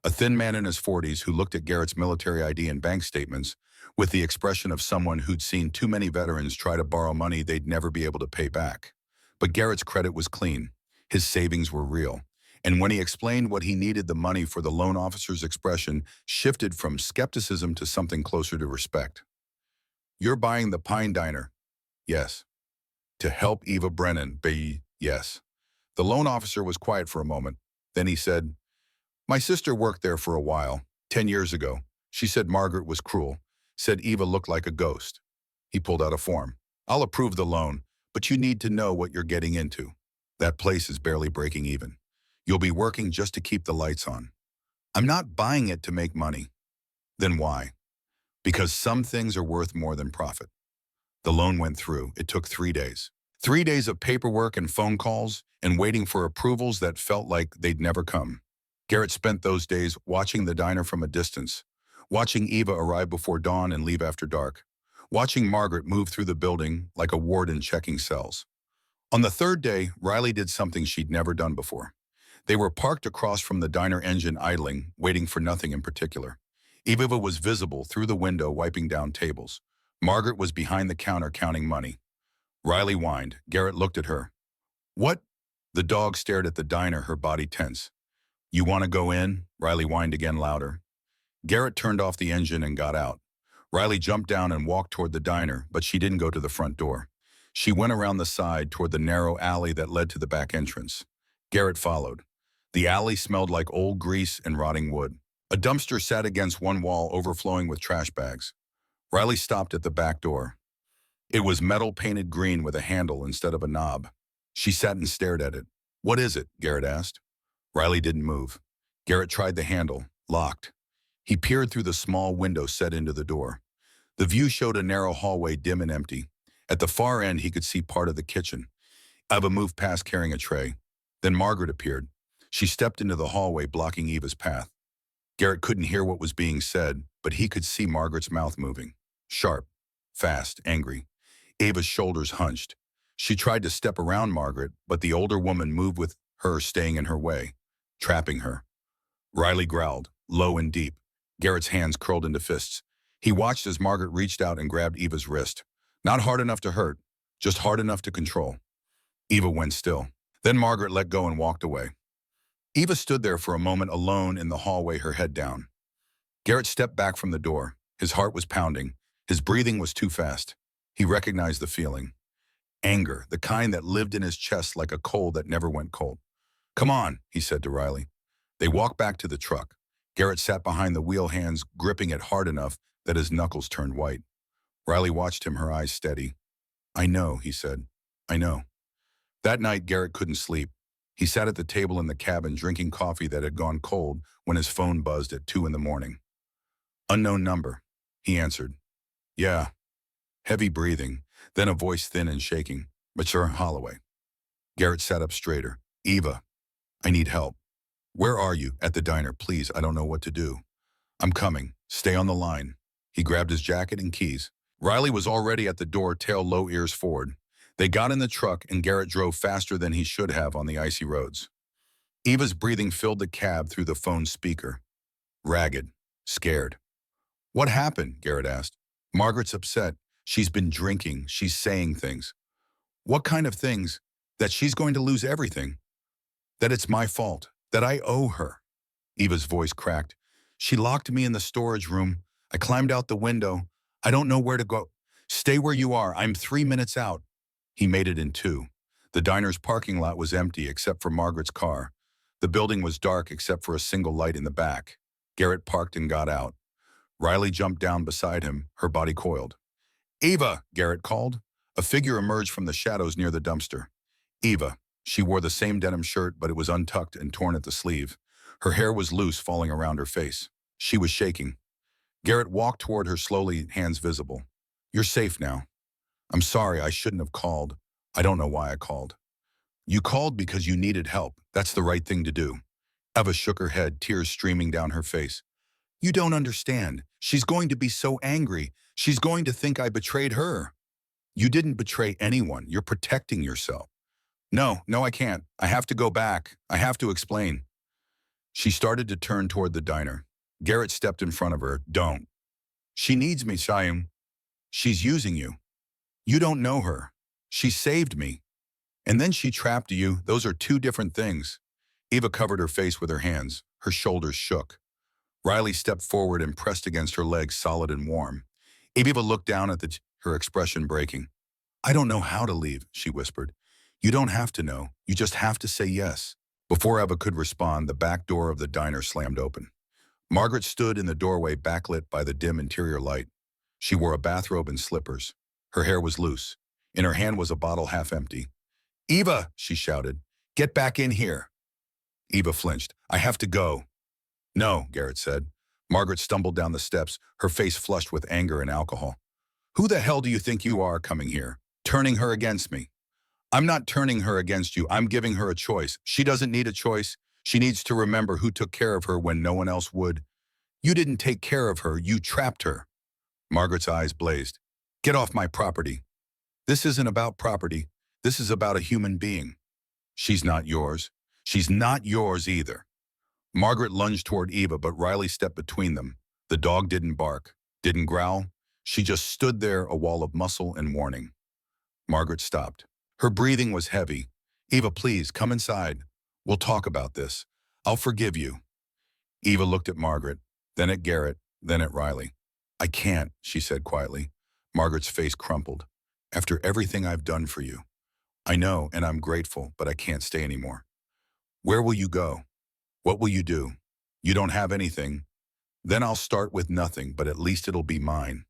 a thin man in his 40s who looked at Garrett's military ID and bank statements with the expression of someone who'd seen too many veterans try to borrow money they'd never be able to pay back. But Garrett's credit was clean. His savings were real. And when he explained what he needed the money for, the loan officer's expression shifted from skepticism to something closer to respect. You're buying the Pine Diner? Yes. To help Eva Brennan? Yes. The loan officer was quiet for a moment. Then he said, my sister worked there for a while, 10 years ago. She said Margaret was cruel, said Eva looked like a ghost. He pulled out a form. I'll approve the loan, but you need to know what you're getting into. That place is barely breaking even. You'll be working just to keep the lights on. I'm not buying it to make money. Then why? Because some things are worth more than profit. The loan went through. It took 3 days. 3 days of paperwork and phone calls and waiting for approvals that felt like they'd never come. Garrett spent those days watching the diner from a distance, watching Eva arrive before dawn and leave after dark, watching Margaret move through the building like a warden checking cells. On the third day, Riley did something she'd never done before. They were parked across from the diner, engine idling, waiting for nothing in particular. Eva was visible through the window, wiping down tables. Margaret was behind the counter counting money. Riley whined. Garrett looked at her. What? The dog stared at the diner, her body tense. You want to go in? Riley whined again, louder. Garrett turned off the engine and got out. Riley jumped down and walked toward the diner, but she didn't go to the front door. She went around the side toward the narrow alley that led to the back entrance. Garrett followed. The alley smelled like old grease and rotting wood. A dumpster sat against one wall, overflowing with trash bags. Riley stopped at the back door. It was metal painted green with a handle instead of a knob. She sat and stared at it. What is it? Garrett asked. Riley didn't move. Garrett tried the handle, locked. He peered through the small window set into the door. The view showed a narrow hallway, dim and empty. At the far end, he could see part of the kitchen. Eva moved past carrying a tray. Then Margaret appeared. She stepped into the hallway, blocking Eva's path. Garrett couldn't hear what was being said, but he could see Margaret's mouth moving. Sharp, fast, angry. Eva's shoulders hunched. She tried to step around Margaret, but the older woman moved with her, staying in her way, trapping her. Riley growled, low and deep. Garrett's hands curled into fists. He watched as Margaret reached out and grabbed Eva's wrist. Not hard enough to hurt, just hard enough to control. Eva went still. Then Margaret let go and walked away. Eva stood there for a moment, alone in the hallway, her head down. Garrett stepped back from the door. His heart was pounding. His breathing was too fast. He recognized the feeling. Anger, the kind that lived in his chest like a cold that never went cold. Come on, he said to Riley. They walked back to the truck. Garrett sat behind the wheel, hands gripping it hard enough that his knuckles turned white. Riley watched him, her eyes steady. I know, he said. I know. That night, Garrett couldn't sleep. He sat at the table in the cabin drinking coffee that had gone cold when his phone buzzed at 2 a.m. Unknown number, he answered. Yeah. Heavy breathing, then a voice thin and shaking. Mr. Holloway. Garrett sat up straighter. Eva, I need help. Where are you? At the diner, please. I don't know what to do. I'm coming. Stay on the line. He grabbed his jacket and keys. Riley was already at the door, tail low, ears forward. They got in the truck and Garrett drove faster than he should have on the icy roads. Eva's breathing filled the cab through the phone's speaker. Ragged, scared. What happened? Garrett asked. Margaret's upset. She's been drinking. She's saying things. What kind of things? That she's going to lose everything. That it's my fault. That I owe her. Eva's voice cracked. She locked me in the storage room. I climbed out the window. I don't know where to go. Stay where you are. I'm 3 minutes out. He made it in 2. The diner's parking lot was empty except for Margaret's car. The building was dark except for a single light in the back. Garrett parked and got out. Riley jumped down beside him, her body coiled. "Eva!" Garrett called. A figure emerged from the shadows near the dumpster. Eva. She wore the same denim shirt, but it was untucked and torn at the sleeve. Her hair was loose, falling around her face. She was shaking. Garrett walked toward her slowly, hands visible. "You're safe now." "I'm sorry, I shouldn't have called. I don't know why I called." "You called because you needed help. That's the right thing to do." Eva shook her head, tears streaming down her face. "You don't understand. She's going to be so angry. She's going to think I betrayed her." "You didn't betray anyone. You're protecting yourself." No, I can't. I have to go back. I have to explain." She started to turn toward the diner. Garrett stepped in front of her. "Don't. She needs me, Shyam. She's using you. You don't know her. She saved me. And then she trapped you. Those are two different things." Eva covered her face with her hands. Her shoulders shook. Riley stepped forward and pressed against her legs, solid and warm. Eva looked down at her expression breaking. "I don't know how to leave," she whispered. "You don't have to know. You just have to say yes." Before Eva could respond, the back door of the diner slammed open. Margaret stood in the doorway, backlit by the dim interior light. She wore a bathrobe and slippers. Her hair was loose. In her hand was a bottle half empty. "Eva!" she shouted. "Get back in here." Eva flinched. "I have to go." "No," Garrett said. Margaret stumbled down the steps, her face flushed with anger and alcohol. "Who the hell do you think you are coming here? Turning her against me?" "I'm not turning her against you. I'm giving her a choice. She doesn't need a choice. She needs to remember who took care of her when no one else would. You didn't take care of her. You trapped her." Margaret's eyes blazed. "Get off my property." "This isn't about property. This is about a human being." "She's not yours. She's not yours either." Margaret lunged toward Eva, but Riley stepped between them. The dog didn't bark, didn't growl. She just stood there, a wall of muscle and warning. Margaret stopped. Her breathing was heavy. "Eva, please, come inside. We'll talk about this. I'll forgive you." Eva looked at Margaret, then at Garrett, then at Riley. "I can't," she said quietly. Margaret's face crumpled. "After everything I've done for you." "I know, and I'm grateful, but I can't stay anymore." "Where will you go? What will you do?" "You don't have anything." "Then I'll start with nothing, but at least it'll be mine."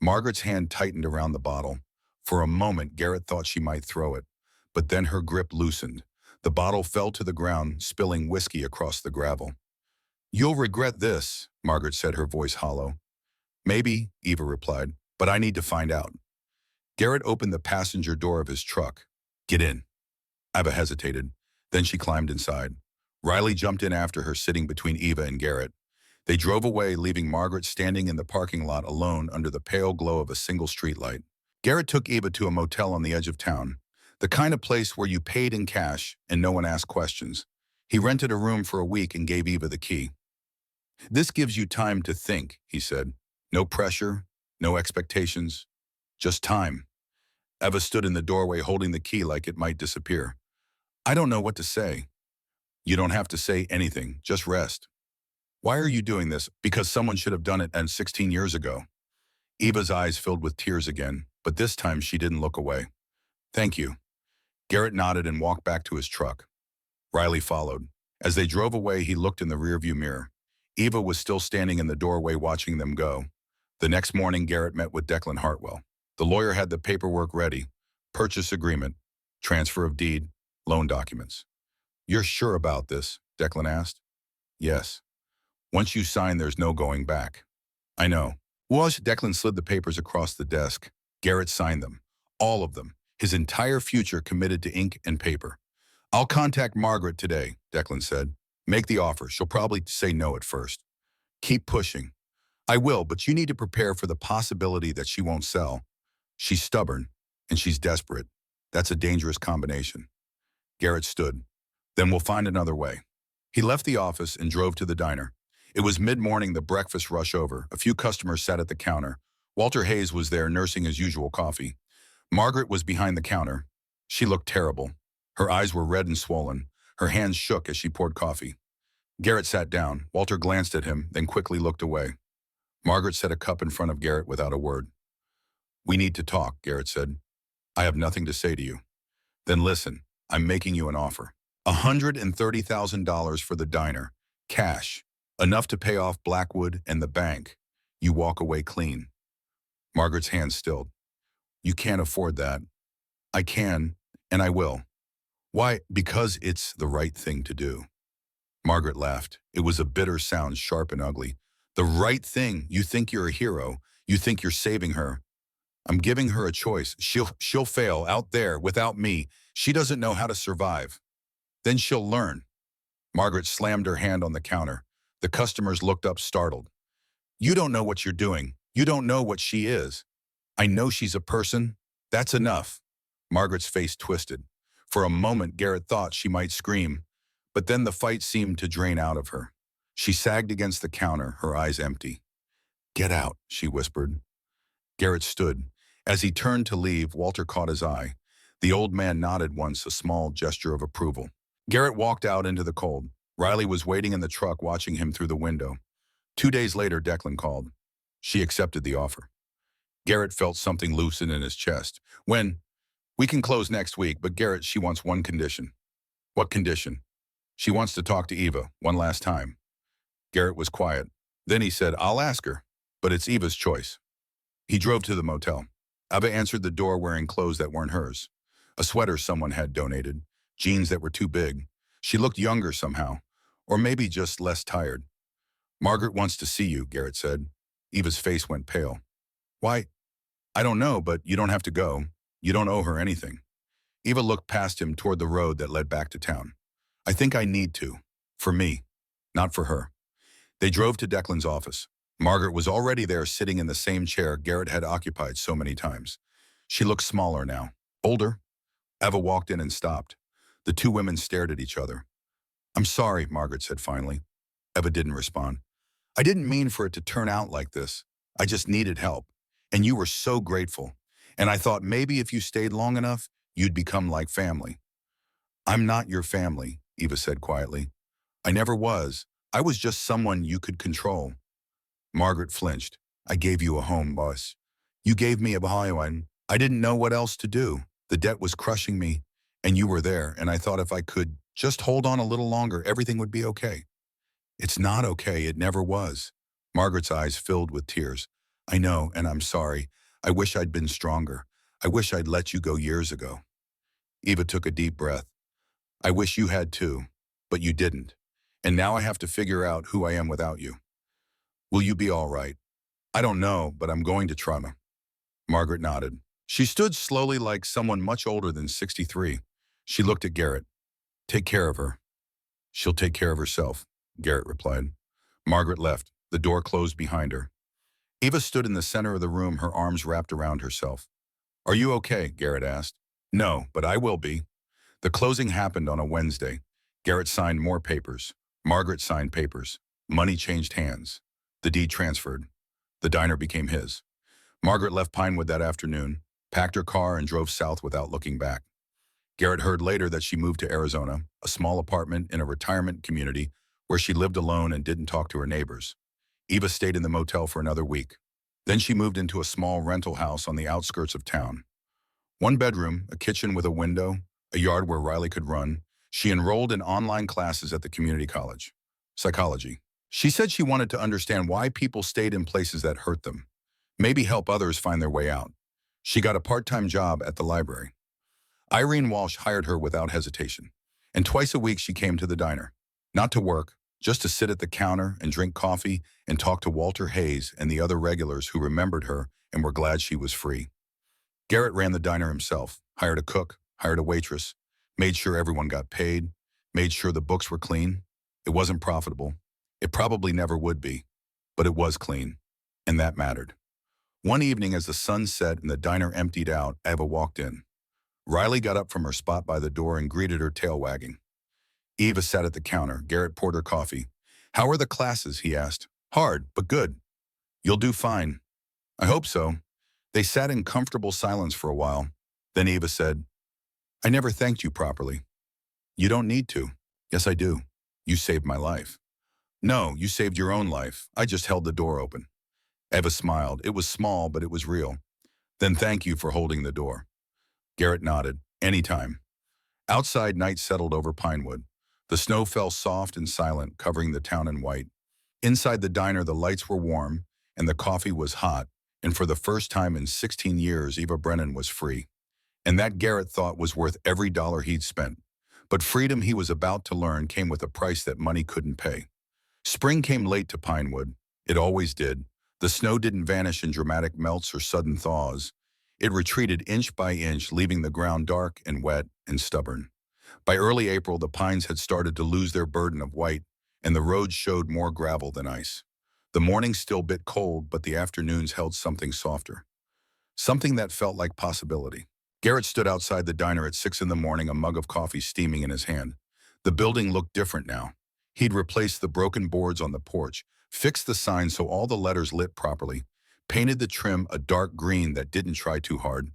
Margaret's hand tightened around the bottle. For a moment, Garrett thought she might throw it, but then her grip loosened. The bottle fell to the ground, spilling whiskey across the gravel. "You'll regret this," Margaret said, her voice hollow. "Maybe," Eva replied, "but I need to find out." Garrett opened the passenger door of his truck. "Get in." Eva hesitated. Then she climbed inside. Riley jumped in after her, sitting between Eva and Garrett. They drove away, leaving Margaret standing in the parking lot alone under the pale glow of a single streetlight. Garrett took Eva to a motel on the edge of town, the kind of place where you paid in cash and no one asked questions. He rented a room for a week and gave Eva the key. "This gives you time to think," he said. "No pressure, no expectations, just time." Eva stood in the doorway holding the key like it might disappear. "I don't know what to say." "You don't have to say anything, just rest." "Why are you doing this?" "Because someone should have done it 16 years ago." Eva's eyes filled with tears again, but this time she didn't look away. "Thank you." Garrett nodded and walked back to his truck. Riley followed. As they drove away, he looked in the rearview mirror. Eva was still standing in the doorway watching them go. The next morning, Garrett met with Declan Hartwell. The lawyer had the paperwork ready: purchase agreement, transfer of deed, loan documents. "You're sure about this?" Declan asked. "Yes. Once you sign, there's no going back." "I know." Declan slid the papers across the desk. Garrett signed them. All of them. His entire future committed to ink and paper. "I'll contact Margaret today," Declan said. "Make the offer. She'll probably say no at first." "Keep pushing." "I will, but you need to prepare for the possibility that she won't sell. She's stubborn, and she's desperate. That's a dangerous combination." Garrett stood. "Then we'll find another way." He left the office and drove to the diner. It was mid-morning, the breakfast rush over. A few customers sat at the counter. Walter Hayes was there, nursing his usual coffee. Margaret was behind the counter. She looked terrible. Her eyes were red and swollen. Her hands shook as she poured coffee. Garrett sat down. Walter glanced at him, then quickly looked away. Margaret set a cup in front of Garrett without a word. "We need to talk," Garrett said. "I have nothing to say to you." "Then listen, I'm making you an offer. $130,000 for the diner. Cash. Enough to pay off Blackwood and the bank. You walk away clean." Margaret's hands stilled. "You can't afford that." "I can, and I will." "Why?" "Because it's the right thing to do." Margaret laughed. It was a bitter sound, sharp and ugly. "The right thing? You think you're a hero. You think you're saving her. I'm giving her a choice. She'll fail out there without me. She doesn't know how to survive. Then she'll learn." Margaret slammed her hand on the counter. The customers looked up startled. "You don't know what you're doing. You don't know what she is." "I know she's a person. That's enough." Margaret's face twisted. For a moment, Garrett thought she might scream, but then the fight seemed to drain out of her. She sagged against the counter, her eyes empty. "Get out," she whispered. Garrett stood. As he turned to leave, Walter caught his eye. The old man nodded once, a small gesture of approval. Garrett walked out into the cold. Riley was waiting in the truck, watching him through the window. 2 days later, Declan called. She accepted the offer. Garrett felt something loosen in his chest. "We can close next week, but Garrett, she wants one condition." "What condition?" "She wants to talk to Eva one last time." Garrett was quiet. Then he said, "I'll ask her, but it's Eva's choice." He drove to the motel. Eva answered the door wearing clothes that weren't hers. A sweater someone had donated, jeans that were too big. She looked younger somehow, or maybe just less tired. "Margaret wants to see you," Garrett said. Eva's face went pale. "Why?" "I don't know, but you don't have to go. You don't owe her anything." Eva looked past him toward the road that led back to town. "I think I need to. For me, not for her." They drove to Declan's office. Margaret was already there, sitting in the same chair Garrett had occupied so many times. She looked smaller now, older. Eva walked in and stopped. The two women stared at each other. "I'm sorry," Margaret said finally. Eva didn't respond. "I didn't mean for it to turn out like this. I just needed help. And you were so grateful. And I thought maybe if you stayed long enough, you'd become like family." "I'm not your family," Eva said quietly. "I never was. I was just someone you could control." Margaret flinched. "I gave you a home, boss. You gave me a Baha'u'an. I didn't know what else to do. The debt was crushing me, and you were there, and I thought if I could just hold on a little longer, everything would be okay." "It's not okay. It never was." Margaret's eyes filled with tears. "I know, and I'm sorry. I wish I'd been stronger. I wish I'd let you go years ago." Eva took a deep breath. "I wish you had too, but you didn't. And now I have to figure out who I am without you. Will you be all right?" "I don't know, but I'm going to try." Margaret nodded. She stood slowly like someone much older than 63. She looked at Garrett. "Take care of her." "She'll take care of herself," Garrett replied. Margaret left. The door closed behind her. Eva stood in the center of the room, her arms wrapped around herself. "Are you okay?" Garrett asked. "No, but I will be." The closing happened on a Wednesday. Garrett signed more papers. Margaret signed papers. Money changed hands. The deed transferred. The diner became his. Margaret left Pinewood that afternoon, packed her car, and drove south without looking back. Garrett heard later that she moved to Arizona, a small apartment in a retirement community where she lived alone and didn't talk to her neighbors. Eva stayed in the motel for another week. Then she moved into a small rental house on the outskirts of town. One bedroom, a kitchen with a window, a yard where Riley could run. She enrolled in online classes at the community college. Psychology. She said she wanted to understand why people stayed in places that hurt them. Maybe help others find their way out. She got a part-time job at the library. Irene Walsh hired her without hesitation. And twice a week she came to the diner. Not to work, just to sit at the counter and drink coffee and talk to Walter Hayes and the other regulars who remembered her and were glad she was free. Garrett ran the diner himself, hired a cook, hired a waitress, made sure everyone got paid, made sure the books were clean. It wasn't profitable. It probably never would be, but it was clean, and that mattered. One evening as the sun set and the diner emptied out, Eva walked in. Riley got up from her spot by the door and greeted her, tail wagging. Eva sat at the counter. Garrett poured her coffee. "How are the classes?" he asked. "Hard, but good." "You'll do fine." "I hope so." They sat in comfortable silence for a while. Then Eva said, "I never thanked you properly." "You don't need to." "Yes, I do. You saved my life." No, you saved your own life. I just held the door open. Eva smiled. It was small, but it was real. Then thank you for holding the door. Garrett nodded. Anytime. Outside, night settled over Pinewood. The snow fell soft and silent, covering the town in white. Inside the diner, the lights were warm, and the coffee was hot, and for the first time in 16 years, Eva Brennan was free. And that Garrett thought was worth every dollar he'd spent. But freedom he was about to learn came with a price that money couldn't pay. Spring came late to Pinewood. It always did. The snow didn't vanish in dramatic melts or sudden thaws. It retreated inch by inch, leaving the ground dark and wet and stubborn. By early April, the pines had started to lose their burden of white, and the roads showed more gravel than ice. The mornings still bit cold, but the afternoons held something softer. Something that felt like possibility. Garrett stood outside the diner at 6 in the morning, a mug of coffee steaming in his hand. The building looked different now. He'd replaced the broken boards on the porch, fixed the sign so all the letters lit properly, painted the trim a dark green that didn't try too hard.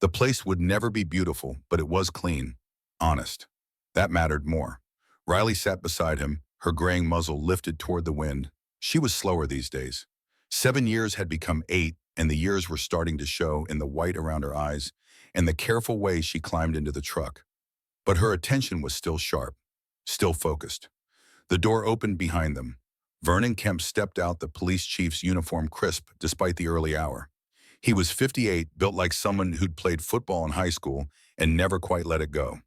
The place would never be beautiful, but it was clean. Honest. That mattered more. Riley sat beside him, her graying muzzle lifted toward the wind. She was slower these days. 7 years had become 8, and the years were starting to show in the white around her eyes and the careful way she climbed into the truck. But her attention was still sharp, still focused. The door opened behind them. Vernon Kemp stepped out, the police chief's uniform crisp despite the early hour. He was 58, built like someone who'd played football in high school and never quite let it go.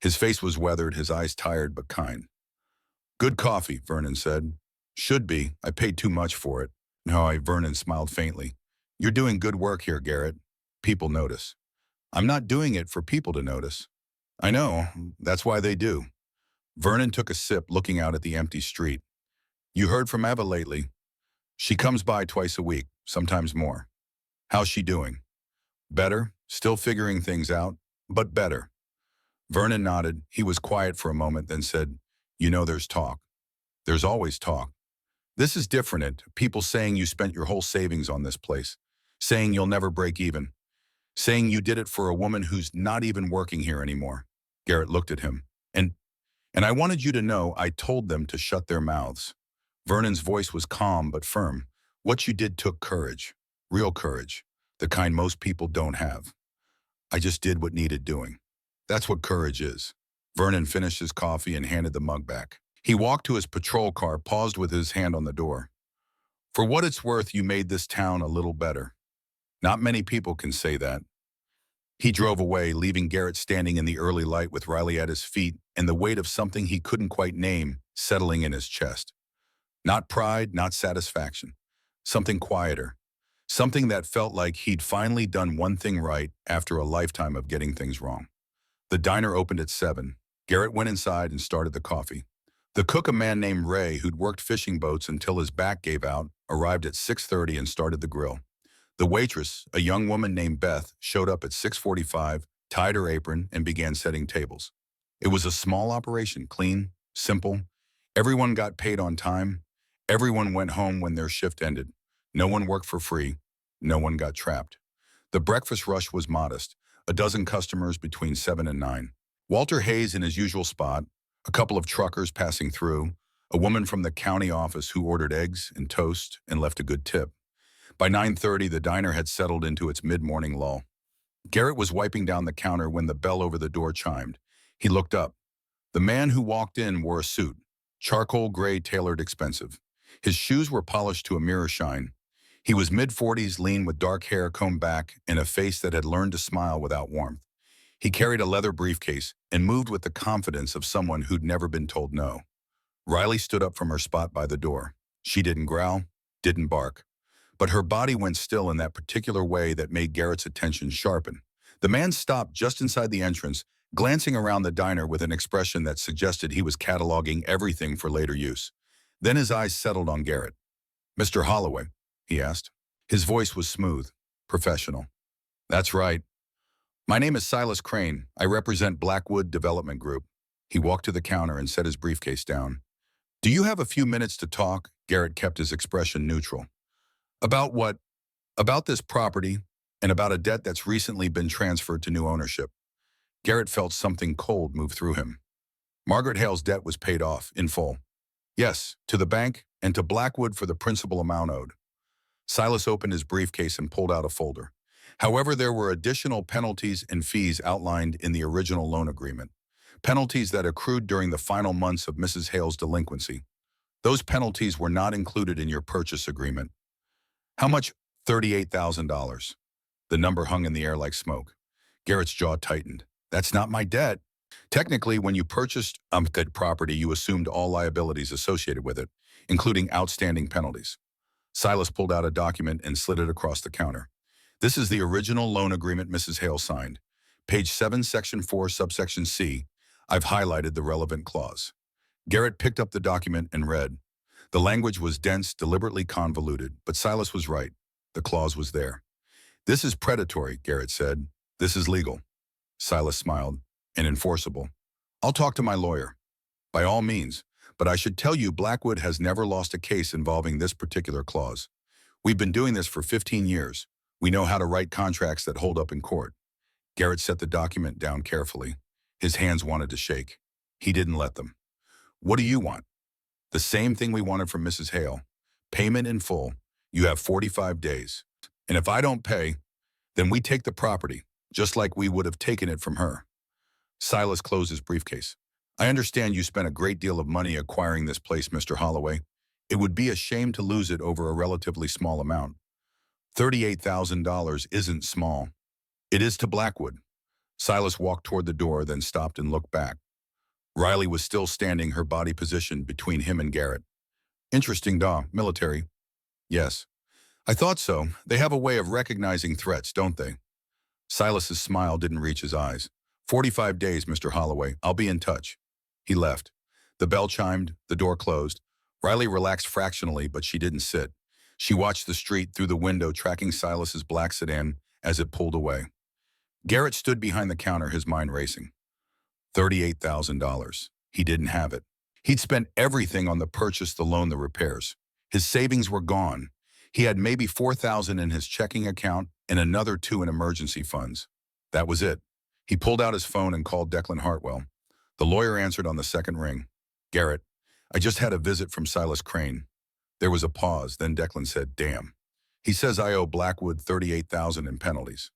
His face was weathered, his eyes tired but kind. Good coffee, Vernon said. Should be. I paid too much for it. No, Vernon smiled faintly. You're doing good work here, Garrett. People notice. I'm not doing it for people to notice. I know. That's why they do. Vernon took a sip, looking out at the empty street. You heard from Eva lately? She comes by twice a week, sometimes more. How's she doing? Better. Still figuring things out, but better. Vernon nodded. He was quiet for a moment, then said, You know there's talk. There's always talk. This is different. People saying you spent your whole savings on this place. Saying you'll never break even. Saying you did it for a woman who's not even working here anymore. Garrett looked at him. And I wanted you to know I told them to shut their mouths. Vernon's voice was calm but firm. What you did took courage. Real courage. The kind most people don't have. I just did what needed doing. That's what courage is. Vernon finished his coffee and handed the mug back. He walked to his patrol car, paused with his hand on the door. For what it's worth, you made this town a little better. Not many people can say that. He drove away, leaving Garrett standing in the early light with Riley at his feet and the weight of something he couldn't quite name settling in his chest. Not pride, not satisfaction. Something quieter. Something that felt like he'd finally done one thing right after a lifetime of getting things wrong. The diner opened at 7. Garrett went inside and started the coffee. The cook, a man named Ray, who'd worked fishing boats until his back gave out, arrived at 6:30 and started the grill. The waitress, a young woman named Beth, showed up at 6:45, tied her apron, and began setting tables. It was a small operation, clean, simple. Everyone got paid on time. Everyone went home when their shift ended. No one worked for free. No one got trapped. The breakfast rush was modest, a dozen customers between 7 and 9. Walter Hayes in his usual spot, a couple of truckers passing through, a woman from the county office who ordered eggs and toast and left a good tip. By 9:30, the diner had settled into its mid-morning lull. Garrett was wiping down the counter when the bell over the door chimed. He looked up. The man who walked in wore a suit, charcoal gray, tailored, expensive. His shoes were polished to a mirror shine. He was mid-40s, lean, with dark hair combed back and a face that had learned to smile without warmth. He carried a leather briefcase and moved with the confidence of someone who'd never been told no. Riley stood up from her spot by the door. She didn't growl, didn't bark. But her body went still in that particular way that made Garrett's attention sharpen. The man stopped just inside the entrance, glancing around the diner with an expression that suggested he was cataloging everything for later use. Then his eyes settled on Garrett. Mr. Holloway, he asked. His voice was smooth, professional. That's right. My name is Silas Crane. I represent Blackwood Development Group. He walked to the counter and set his briefcase down. Do you have a few minutes to talk? Garrett kept his expression neutral. About what? About this property and about a debt that's recently been transferred to new ownership. Garrett felt something cold move through him. Margaret Hale's debt was paid off, in full. Yes, to the bank and to Blackwood for the principal amount owed. Silas opened his briefcase and pulled out a folder. However, there were additional penalties and fees outlined in the original loan agreement. Penalties that accrued during the final months of Mrs. Hale's delinquency. Those penalties were not included in your purchase agreement. How much? $38,000. The number hung in the air like smoke. Garrett's jaw tightened. That's not my debt. Technically, when you purchased that property, you assumed all liabilities associated with it, including outstanding penalties. Silas pulled out a document and slid it across the counter. This is the original loan agreement Mrs. Hale signed. Page 7, Section 4, Subsection C. I've highlighted the relevant clause. Garrett picked up the document and read. The language was dense, deliberately convoluted, but Silas was right. The clause was there. This is predatory, Garrett said. This is legal. Silas smiled. And enforceable. I'll talk to my lawyer. By all means, but I should tell you Blackwood has never lost a case involving this particular clause. We've been doing this for 15 years. We know how to write contracts that hold up in court. Garrett set the document down carefully. His hands wanted to shake. He didn't let them. What do you want? The same thing we wanted from Mrs. Hale. Payment in full. You have 45 days. And if I don't pay, then we take the property, just like we would have taken it from her. Silas closed his briefcase. I understand you spent a great deal of money acquiring this place, Mr. Holloway. It would be a shame to lose it over a relatively small amount. $38,000 isn't small. It is to Blackwood. Silas walked toward the door, then stopped and looked back. Riley was still standing, her body positioned between him and Garrett. Interesting, military. Yes. I thought so. They have a way of recognizing threats, don't they? Silas's smile didn't reach his eyes. 45 days, Mr. Holloway. I'll be in touch. He left. The bell chimed, the door closed. Riley relaxed fractionally, but she didn't sit. She watched the street through the window, tracking Silas's black sedan as it pulled away. Garrett stood behind the counter, his mind racing. $38,000. He didn't have it. He'd spent everything on the purchase, the loan, the repairs. His savings were gone. He had maybe $4,000 in his checking account and another $2,000 in emergency funds. That was it. He pulled out his phone and called Declan Hartwell. The lawyer answered on the second ring. Garrett, I just had a visit from Silas Crane. There was a pause, then Declan said, damn. He says I owe Blackwood $38,000 in penalties.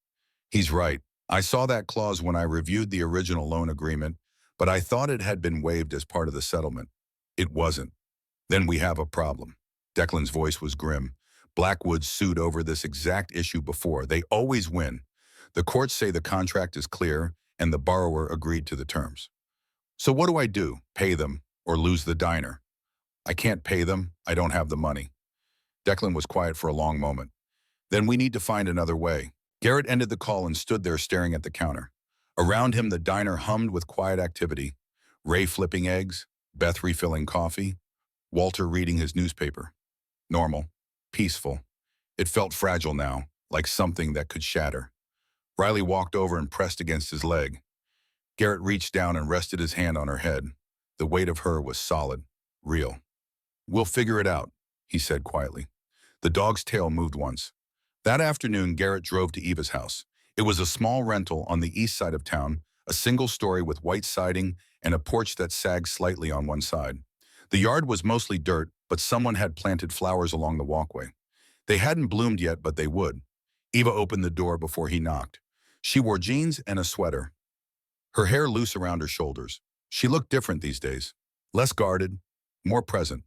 He's right. I saw that clause when I reviewed the original loan agreement, but I thought it had been waived as part of the settlement. It wasn't. Then we have a problem. Declan's voice was grim. Blackwood sued over this exact issue before. They always win. The courts say the contract is clear and the borrower agreed to the terms. So what do I do? Pay them or lose the diner? I can't pay them. I don't have the money. Declan was quiet for a long moment. Then we need to find another way. Garrett ended the call and stood there staring at the counter. Around him, the diner hummed with quiet activity. Ray flipping eggs, Beth refilling coffee, Walter reading his newspaper. Normal, peaceful. It felt fragile now, like something that could shatter. Riley walked over and pressed against his leg. Garrett reached down and rested his hand on her head. The weight of her was solid, real. We'll figure it out, he said quietly. The dog's tail moved once. That afternoon, Garrett drove to Eva's house. It was a small rental on the east side of town, a single story with white siding and a porch that sagged slightly on one side. The yard was mostly dirt, but someone had planted flowers along the walkway. They hadn't bloomed yet, but they would. Eva opened the door before he knocked. She wore jeans and a sweater, her hair loose around her shoulders. She looked different these days, less guarded, more present.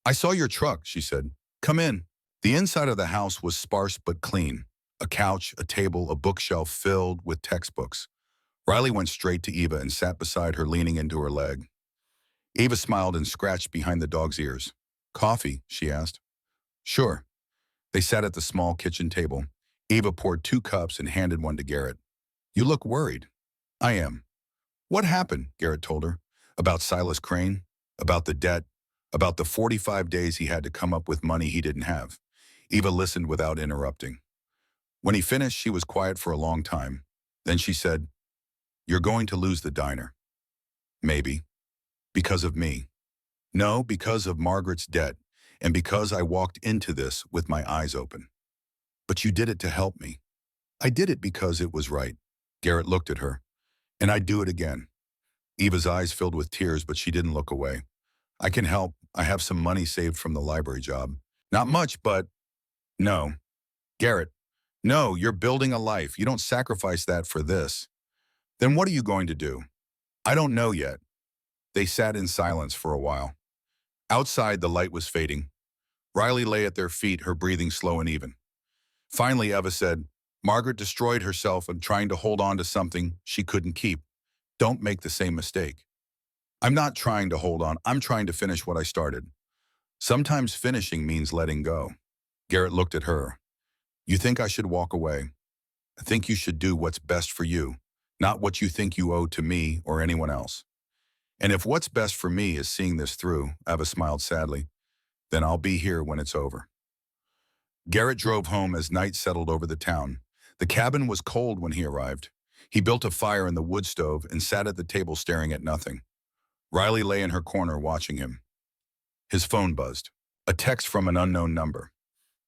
I saw your truck, she said. Come in. The inside of the house was sparse but clean. A couch, a table, a bookshelf filled with textbooks. Riley went straight to Eva and sat beside her, leaning into her leg. Eva smiled and scratched behind the dog's ears. Coffee, she asked. Sure. They sat at the small kitchen table. Eva poured 2 cups and handed one to Garrett. You look worried. I am. What happened? Garrett told her. About Silas Crane, about the debt, about the 45 days he had to come up with money he didn't have. Eva listened without interrupting. When he finished, she was quiet for a long time. Then she said, You're going to lose the diner. Maybe. Because of me. No, because of Margaret's debt, and because I walked into this with my eyes open. But you did it to help me. I did it because it was right. Garrett looked at her. And I'd do it again. Eva's eyes filled with tears, but she didn't look away. I can help. I have some money saved from the library job. Not much, but no. Garrett, no, you're building a life. You don't sacrifice that for this. Then what are you going to do? I don't know yet. They sat in silence for a while. Outside, the light was fading. Riley lay at their feet, her breathing slow and even. Finally, Eva said, Margaret destroyed herself in trying to hold on to something she couldn't keep. Don't make the same mistake. I'm not trying to hold on. I'm trying to finish what I started. Sometimes finishing means letting go. Garrett looked at her. You think I should walk away? I think you should do what's best for you, not what you think you owe to me or anyone else. And if what's best for me is seeing this through, Eva smiled sadly, then I'll be here when it's over. Garrett drove home as night settled over the town. The cabin was cold when he arrived. He built a fire in the wood stove and sat at the table staring at nothing. Riley lay in her corner watching him. His phone buzzed. A text from an unknown number.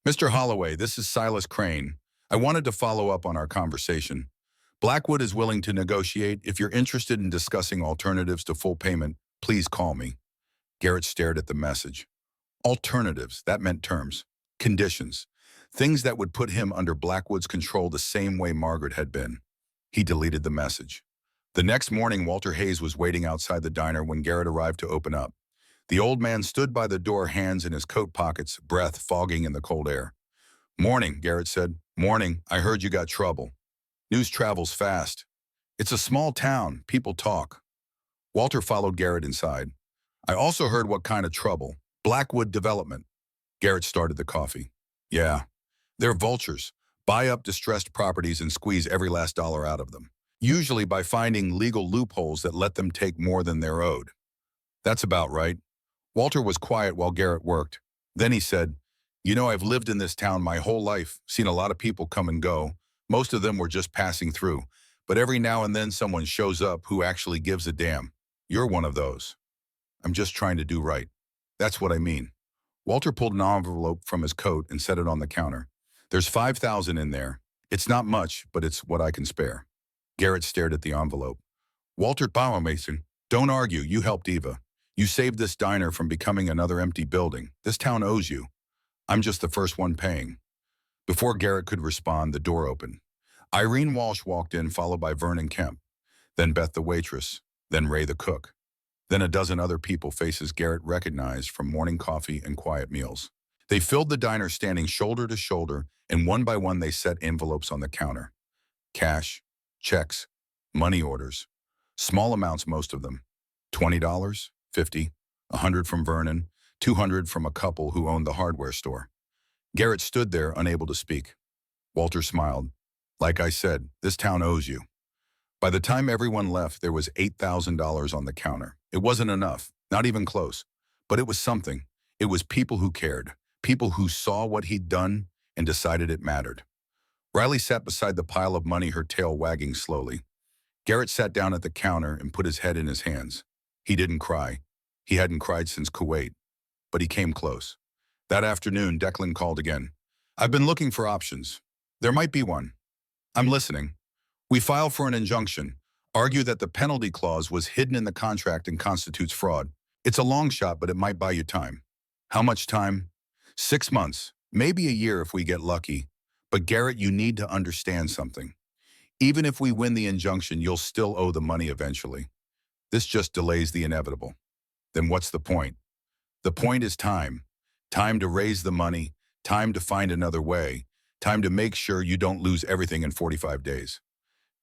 Mr. Holloway, this is Silas Crane. I wanted to follow up on our conversation. Blackwood is willing to negotiate. If you're interested in discussing alternatives to full payment, please call me. Garrett stared at the message. Alternatives, that meant terms, conditions, things that would put him under Blackwood's control the same way Margaret had been. He deleted the message. The next morning, Walter Hayes was waiting outside the diner when Garrett arrived to open up. The old man stood by the door, hands in his coat pockets, breath fogging in the cold air. Morning, Garrett said. Morning, I heard you got trouble. News travels fast. It's a small town, people talk. Walter followed Garrett inside. I also heard what kind of trouble. Blackwood Development. Garrett started the coffee. Yeah, they're vultures. Buy up distressed properties and squeeze every last dollar out of them. Usually by finding legal loopholes that let them take more than they're owed. That's about right. Walter was quiet while Garrett worked. Then he said, You know, I've lived in this town my whole life, seen a lot of people come and go. Most of them were just passing through. But every now and then someone shows up who actually gives a damn. You're one of those. I'm just trying to do right. That's what I mean. Walter pulled an envelope from his coat and set it on the counter. There's $5,000 in there. It's not much, but it's what I can spare. Garrett stared at the envelope. Walter Mason, don't argue. You helped Eva. You saved this diner from becoming another empty building. This town owes you. I'm just the first one paying. Before Garrett could respond, the door opened. Irene Walsh walked in, followed by Vernon Kemp, then Beth the waitress, then Ray the cook, then a dozen other people, faces Garrett recognized from morning coffee and quiet meals. They filled the diner, standing shoulder to shoulder, and one by one they set envelopes on the counter. Cash, checks, money orders. Small amounts, most of them. $20, $50, $100 from Vernon, $200 from a couple who owned the hardware store. Garrett stood there, unable to speak. Walter smiled. Like I said, this town owes you. By the time everyone left, there was $8,000 on the counter. It wasn't enough, not even close, but it was something. It was people who cared, people who saw what he'd done and decided it mattered. Riley sat beside the pile of money, her tail wagging slowly. Garrett sat down at the counter and put his head in his hands. He didn't cry. He hadn't cried since Kuwait, but he came close. That afternoon, Declan called again. I've been looking for options. There might be one. I'm listening. We file for an injunction, argue that the penalty clause was hidden in the contract and constitutes fraud. It's a long shot, but it might buy you time. How much time? 6 months, maybe a year if we get lucky. But Garrett, you need to understand something. Even if we win the injunction, you'll still owe the money eventually. This just delays the inevitable. Then what's the point? The point is time. Time to raise the money, time to find another way, time to make sure you don't lose everything in 45 days.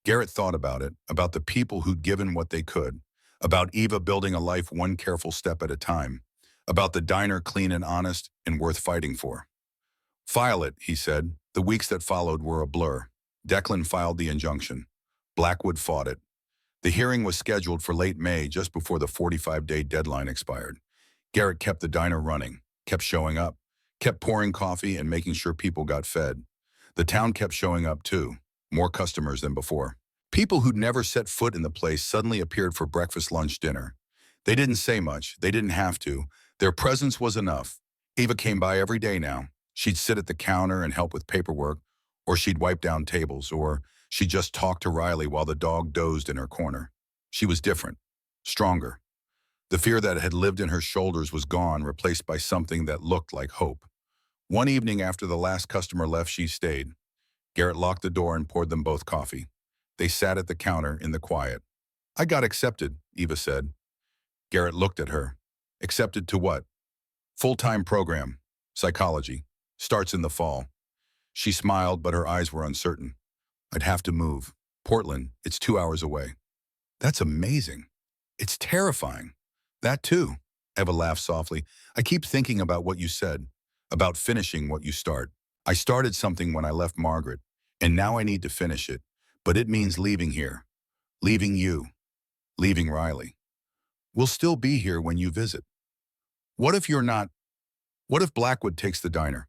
Garrett thought about it, about the people who'd given what they could, about Eva building a life one careful step at a time, about the diner clean and honest and worth fighting for. File it, he said. The weeks that followed were a blur. Declan filed the injunction. Blackwood fought it. The hearing was scheduled for late May, just before the 45-day deadline expired. Garrett kept the diner running, kept showing up, kept pouring coffee and making sure people got fed. The town kept showing up too, more customers than before. People who'd never set foot in the place suddenly appeared for breakfast, lunch, dinner. They didn't say much, they didn't have to. Their presence was enough. Eva came by every day now. She'd sit at the counter and help with paperwork, or she'd wipe down tables, or she'd just talk to Riley while the dog dozed in her corner. She was different, stronger. The fear that had lived in her shoulders was gone, replaced by something that looked like hope. One evening after the last customer left, she stayed. Garrett locked the door and poured them both coffee. They sat at the counter in the quiet. "I got accepted," Eva said. Garrett looked at her. "Accepted to what?" "Full-time program. Psychology. Starts in the fall." She smiled, but her eyes were uncertain. "I'd have to move. Portland, it's 2 hours away." "That's amazing." "It's terrifying." "That too." Eva laughed softly. "I keep thinking about what you said, about finishing what you start. I started something when I left Margaret, and now I need to finish it. But it means leaving here, leaving you, leaving Riley. We'll still be here when you visit. What if you're not? What if Blackwood takes the diner?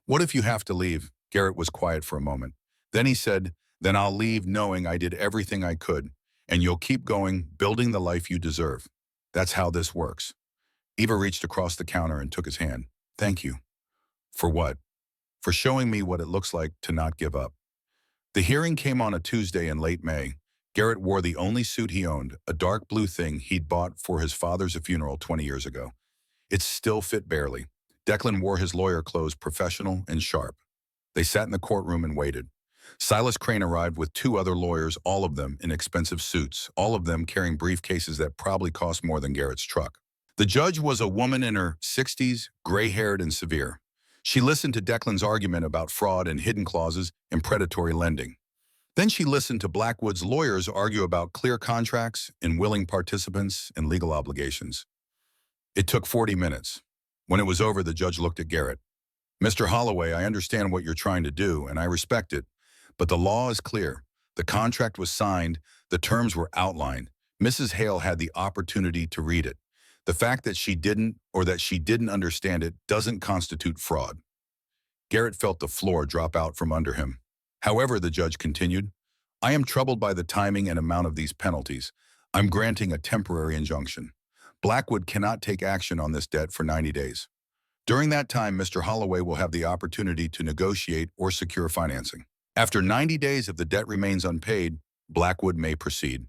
What if you have to leave?" Garrett was quiet for a moment. Then he said, "Then I'll leave knowing I did everything I could, and you'll keep going, building the life you deserve. That's how this works." Eva reached across the counter and took his hand. "Thank you." "For what?" "For showing me what it looks like to not give up." The hearing came on a Tuesday in late May. Garrett wore the only suit he owned, a dark blue thing he'd bought for his father's funeral 20 years ago. It still fit barely. Declan wore his lawyer clothes, professional and sharp. They sat in the courtroom and waited. Silas Crane arrived with two other lawyers, all of them in expensive suits, all of them carrying briefcases that probably cost more than Garrett's truck. The judge was a woman in her 60s, gray-haired and severe. She listened to Declan's argument about fraud and hidden clauses and predatory lending. Then she listened to Blackwood's lawyers argue about clear contracts and willing participants and legal obligations. It took 40 minutes. When it was over, the judge looked at Garrett. "Mr. Holloway, I understand what you're trying to do, and I respect it, but the law is clear. The contract was signed, the terms were outlined. Mrs. Hale had the opportunity to read it. The fact that she didn't or that she didn't understand it doesn't constitute fraud." Garrett felt the floor drop out from under him. "However," the judge continued, "I am troubled by the timing and amount of these penalties. I'm granting a temporary injunction. Blackwood cannot take action on this debt for 90 days. During that time, Mr. Holloway will have the opportunity to negotiate or secure financing. After 90 days, if the debt remains unpaid, Blackwood may proceed."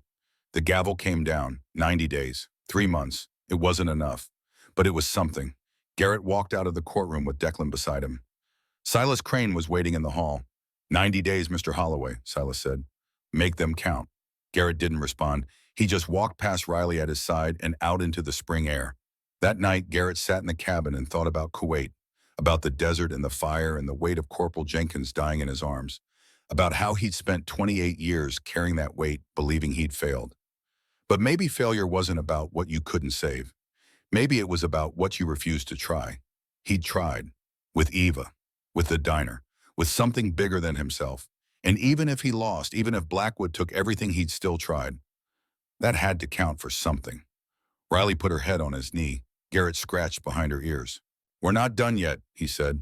The gavel came down. 90 days. 3 months. It wasn't enough. But it was something. Garrett walked out of the courtroom with Declan beside him. Silas Crane was waiting in the hall. "90 days, Mr. Holloway," Silas said. "Make them count." Garrett didn't respond. He just walked past Riley at his side and out into the spring air. That night, Garrett sat in the cabin and thought about Kuwait, about the desert and the fire and the weight of Corporal Jenkins dying in his arms, about how he'd spent 28 years carrying that weight, believing he'd failed. But maybe failure wasn't about what you couldn't save. Maybe it was about what you refused to try. He'd tried. With Eva. With the diner. With something bigger than himself. And even if he lost, even if Blackwood took everything, he'd still tried. That had to count for something. Riley put her head on his knee. Garrett scratched behind her ears. "We're not done yet," he said.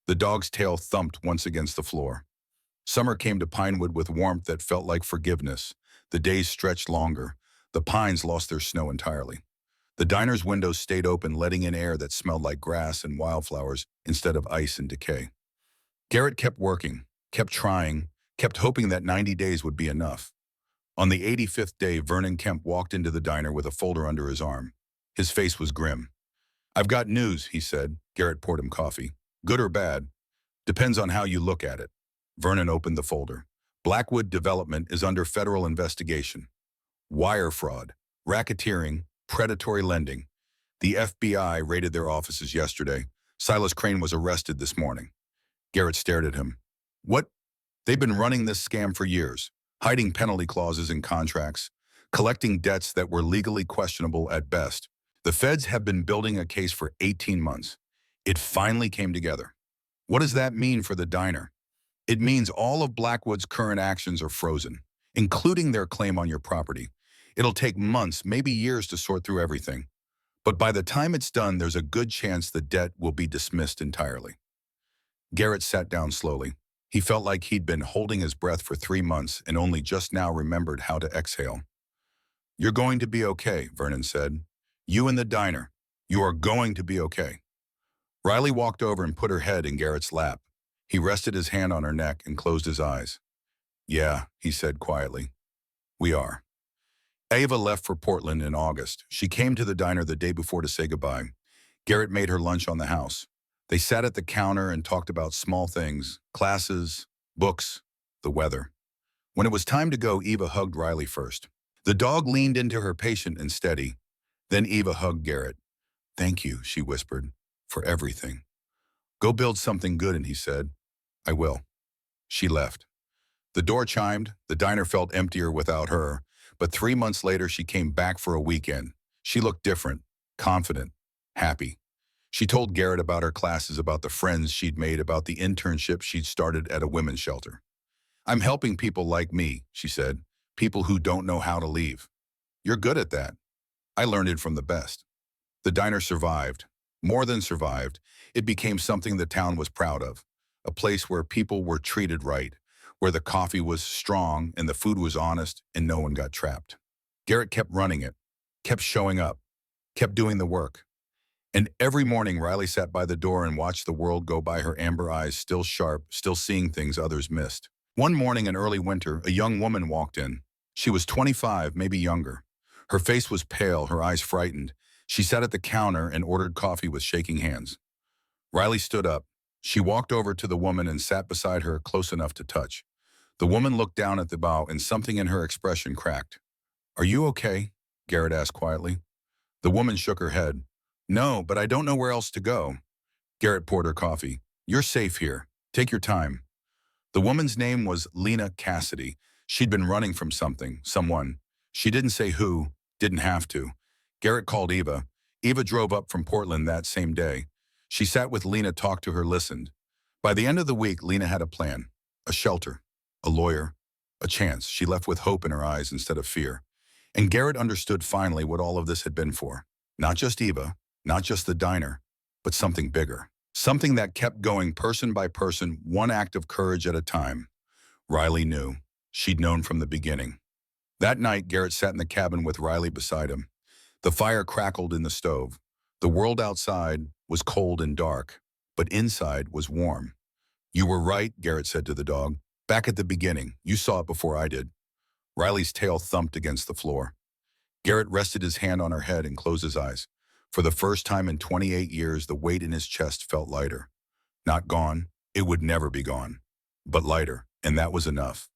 The dog's tail thumped once against the floor. Summer came to Pinewood with warmth that felt like forgiveness. The days stretched longer. The pines lost their snow entirely. The diner's windows stayed open, letting in air that smelled like grass and wildflowers instead of ice and decay. Garrett kept working, kept trying, kept hoping that 90 days would be enough. On the 85th day, Vernon Kemp walked into the diner with a folder under his arm. His face was grim. "I've got news," he said. Garrett poured him coffee. "Good or bad? Depends on how you look at it." Vernon opened the folder. "Blackwood Development is under federal investigation. Wire fraud, racketeering, predatory lending. The FBI raided their offices yesterday. Silas Crane was arrested this morning." Garrett stared at him. "What? They've been running this scam for years, hiding penalty clauses in contracts, collecting debts that were legally questionable at best. The feds have been building a case for 18 months. It finally came together. What does that mean for the diner? It means all of Blackwood's current actions are frozen, including their claim on your property. It'll take months, maybe years to sort through everything. But by the time it's done, there's a good chance the debt will be dismissed entirely." Garrett sat down slowly. He felt like he'd been holding his breath for 3 months and only just now remembered how to exhale. "You're going to be okay," Vernon said. "You and the diner. You are going to be okay." Riley walked over and put her head in Garrett's lap. He rested his hand on her neck and closed his eyes. "Yeah," he said quietly. "We are." Ava left for Portland in August. She came to the diner the day before to say goodbye. Garrett made her lunch on the house. They sat at the counter and talked about small things, classes, books, the weather. When it was time to go, Eva hugged Riley first. The dog leaned into her patient and steady. Then Eva hugged Garrett. "Thank you," she whispered, "for everything." "Go build something good," and he said. "I will." She left. The door chimed. The diner felt emptier without her. But 3 months later, she came back for a weekend. She looked different, confident, happy. She told Garrett about her classes, about the friends she'd made, about the internship she'd started at a women's shelter. "I'm helping people like me," she said, "people who don't know how to leave." "You're good at that." "I learned it from the best." The diner survived. More than survived, it became something the town was proud of. A place where people were treated right, where the coffee was strong and the food was honest and no one got trapped. Garrett kept running it, kept showing up, kept doing the work. And every morning Riley sat by the door and watched the world go by, her amber eyes still sharp, still seeing things others missed. One morning in early winter, a young woman walked in. She was 25, maybe younger. Her face was pale, her eyes frightened. She sat at the counter and ordered coffee with shaking hands. Riley stood up. She walked over to the woman and sat beside her, close enough to touch. The woman looked down at the bow and something in her expression cracked. "Are you okay?" Garrett asked quietly. The woman shook her head. "No, but I don't know where else to go." Garrett poured her coffee. "You're safe here. Take your time." The woman's name was Lena Cassidy. She'd been running from something, someone. She didn't say who, didn't have to. Garrett called Eva. Eva drove up from Portland that same day. She sat with Lena, talked to her, listened. By the end of the week, Lena had a plan, a shelter, a lawyer, a chance. She left with hope in her eyes instead of fear. And Garrett understood finally what all of this had been for. Not just Eva, not just the diner, but something bigger. Something that kept going person by person, one act of courage at a time. Riley knew. She'd known from the beginning. That night, Garrett sat in the cabin with Riley beside him. The fire crackled in the stove. The world outside was cold and dark, but inside was warm. "You were right," Garrett said to the dog. "Back at the beginning, you saw it before I did." Riley's tail thumped against the floor. Garrett rested his hand on her head and closed his eyes. For the first time in 28 years, the weight in his chest felt lighter. Not gone, it would never be gone, but lighter, and that was enough.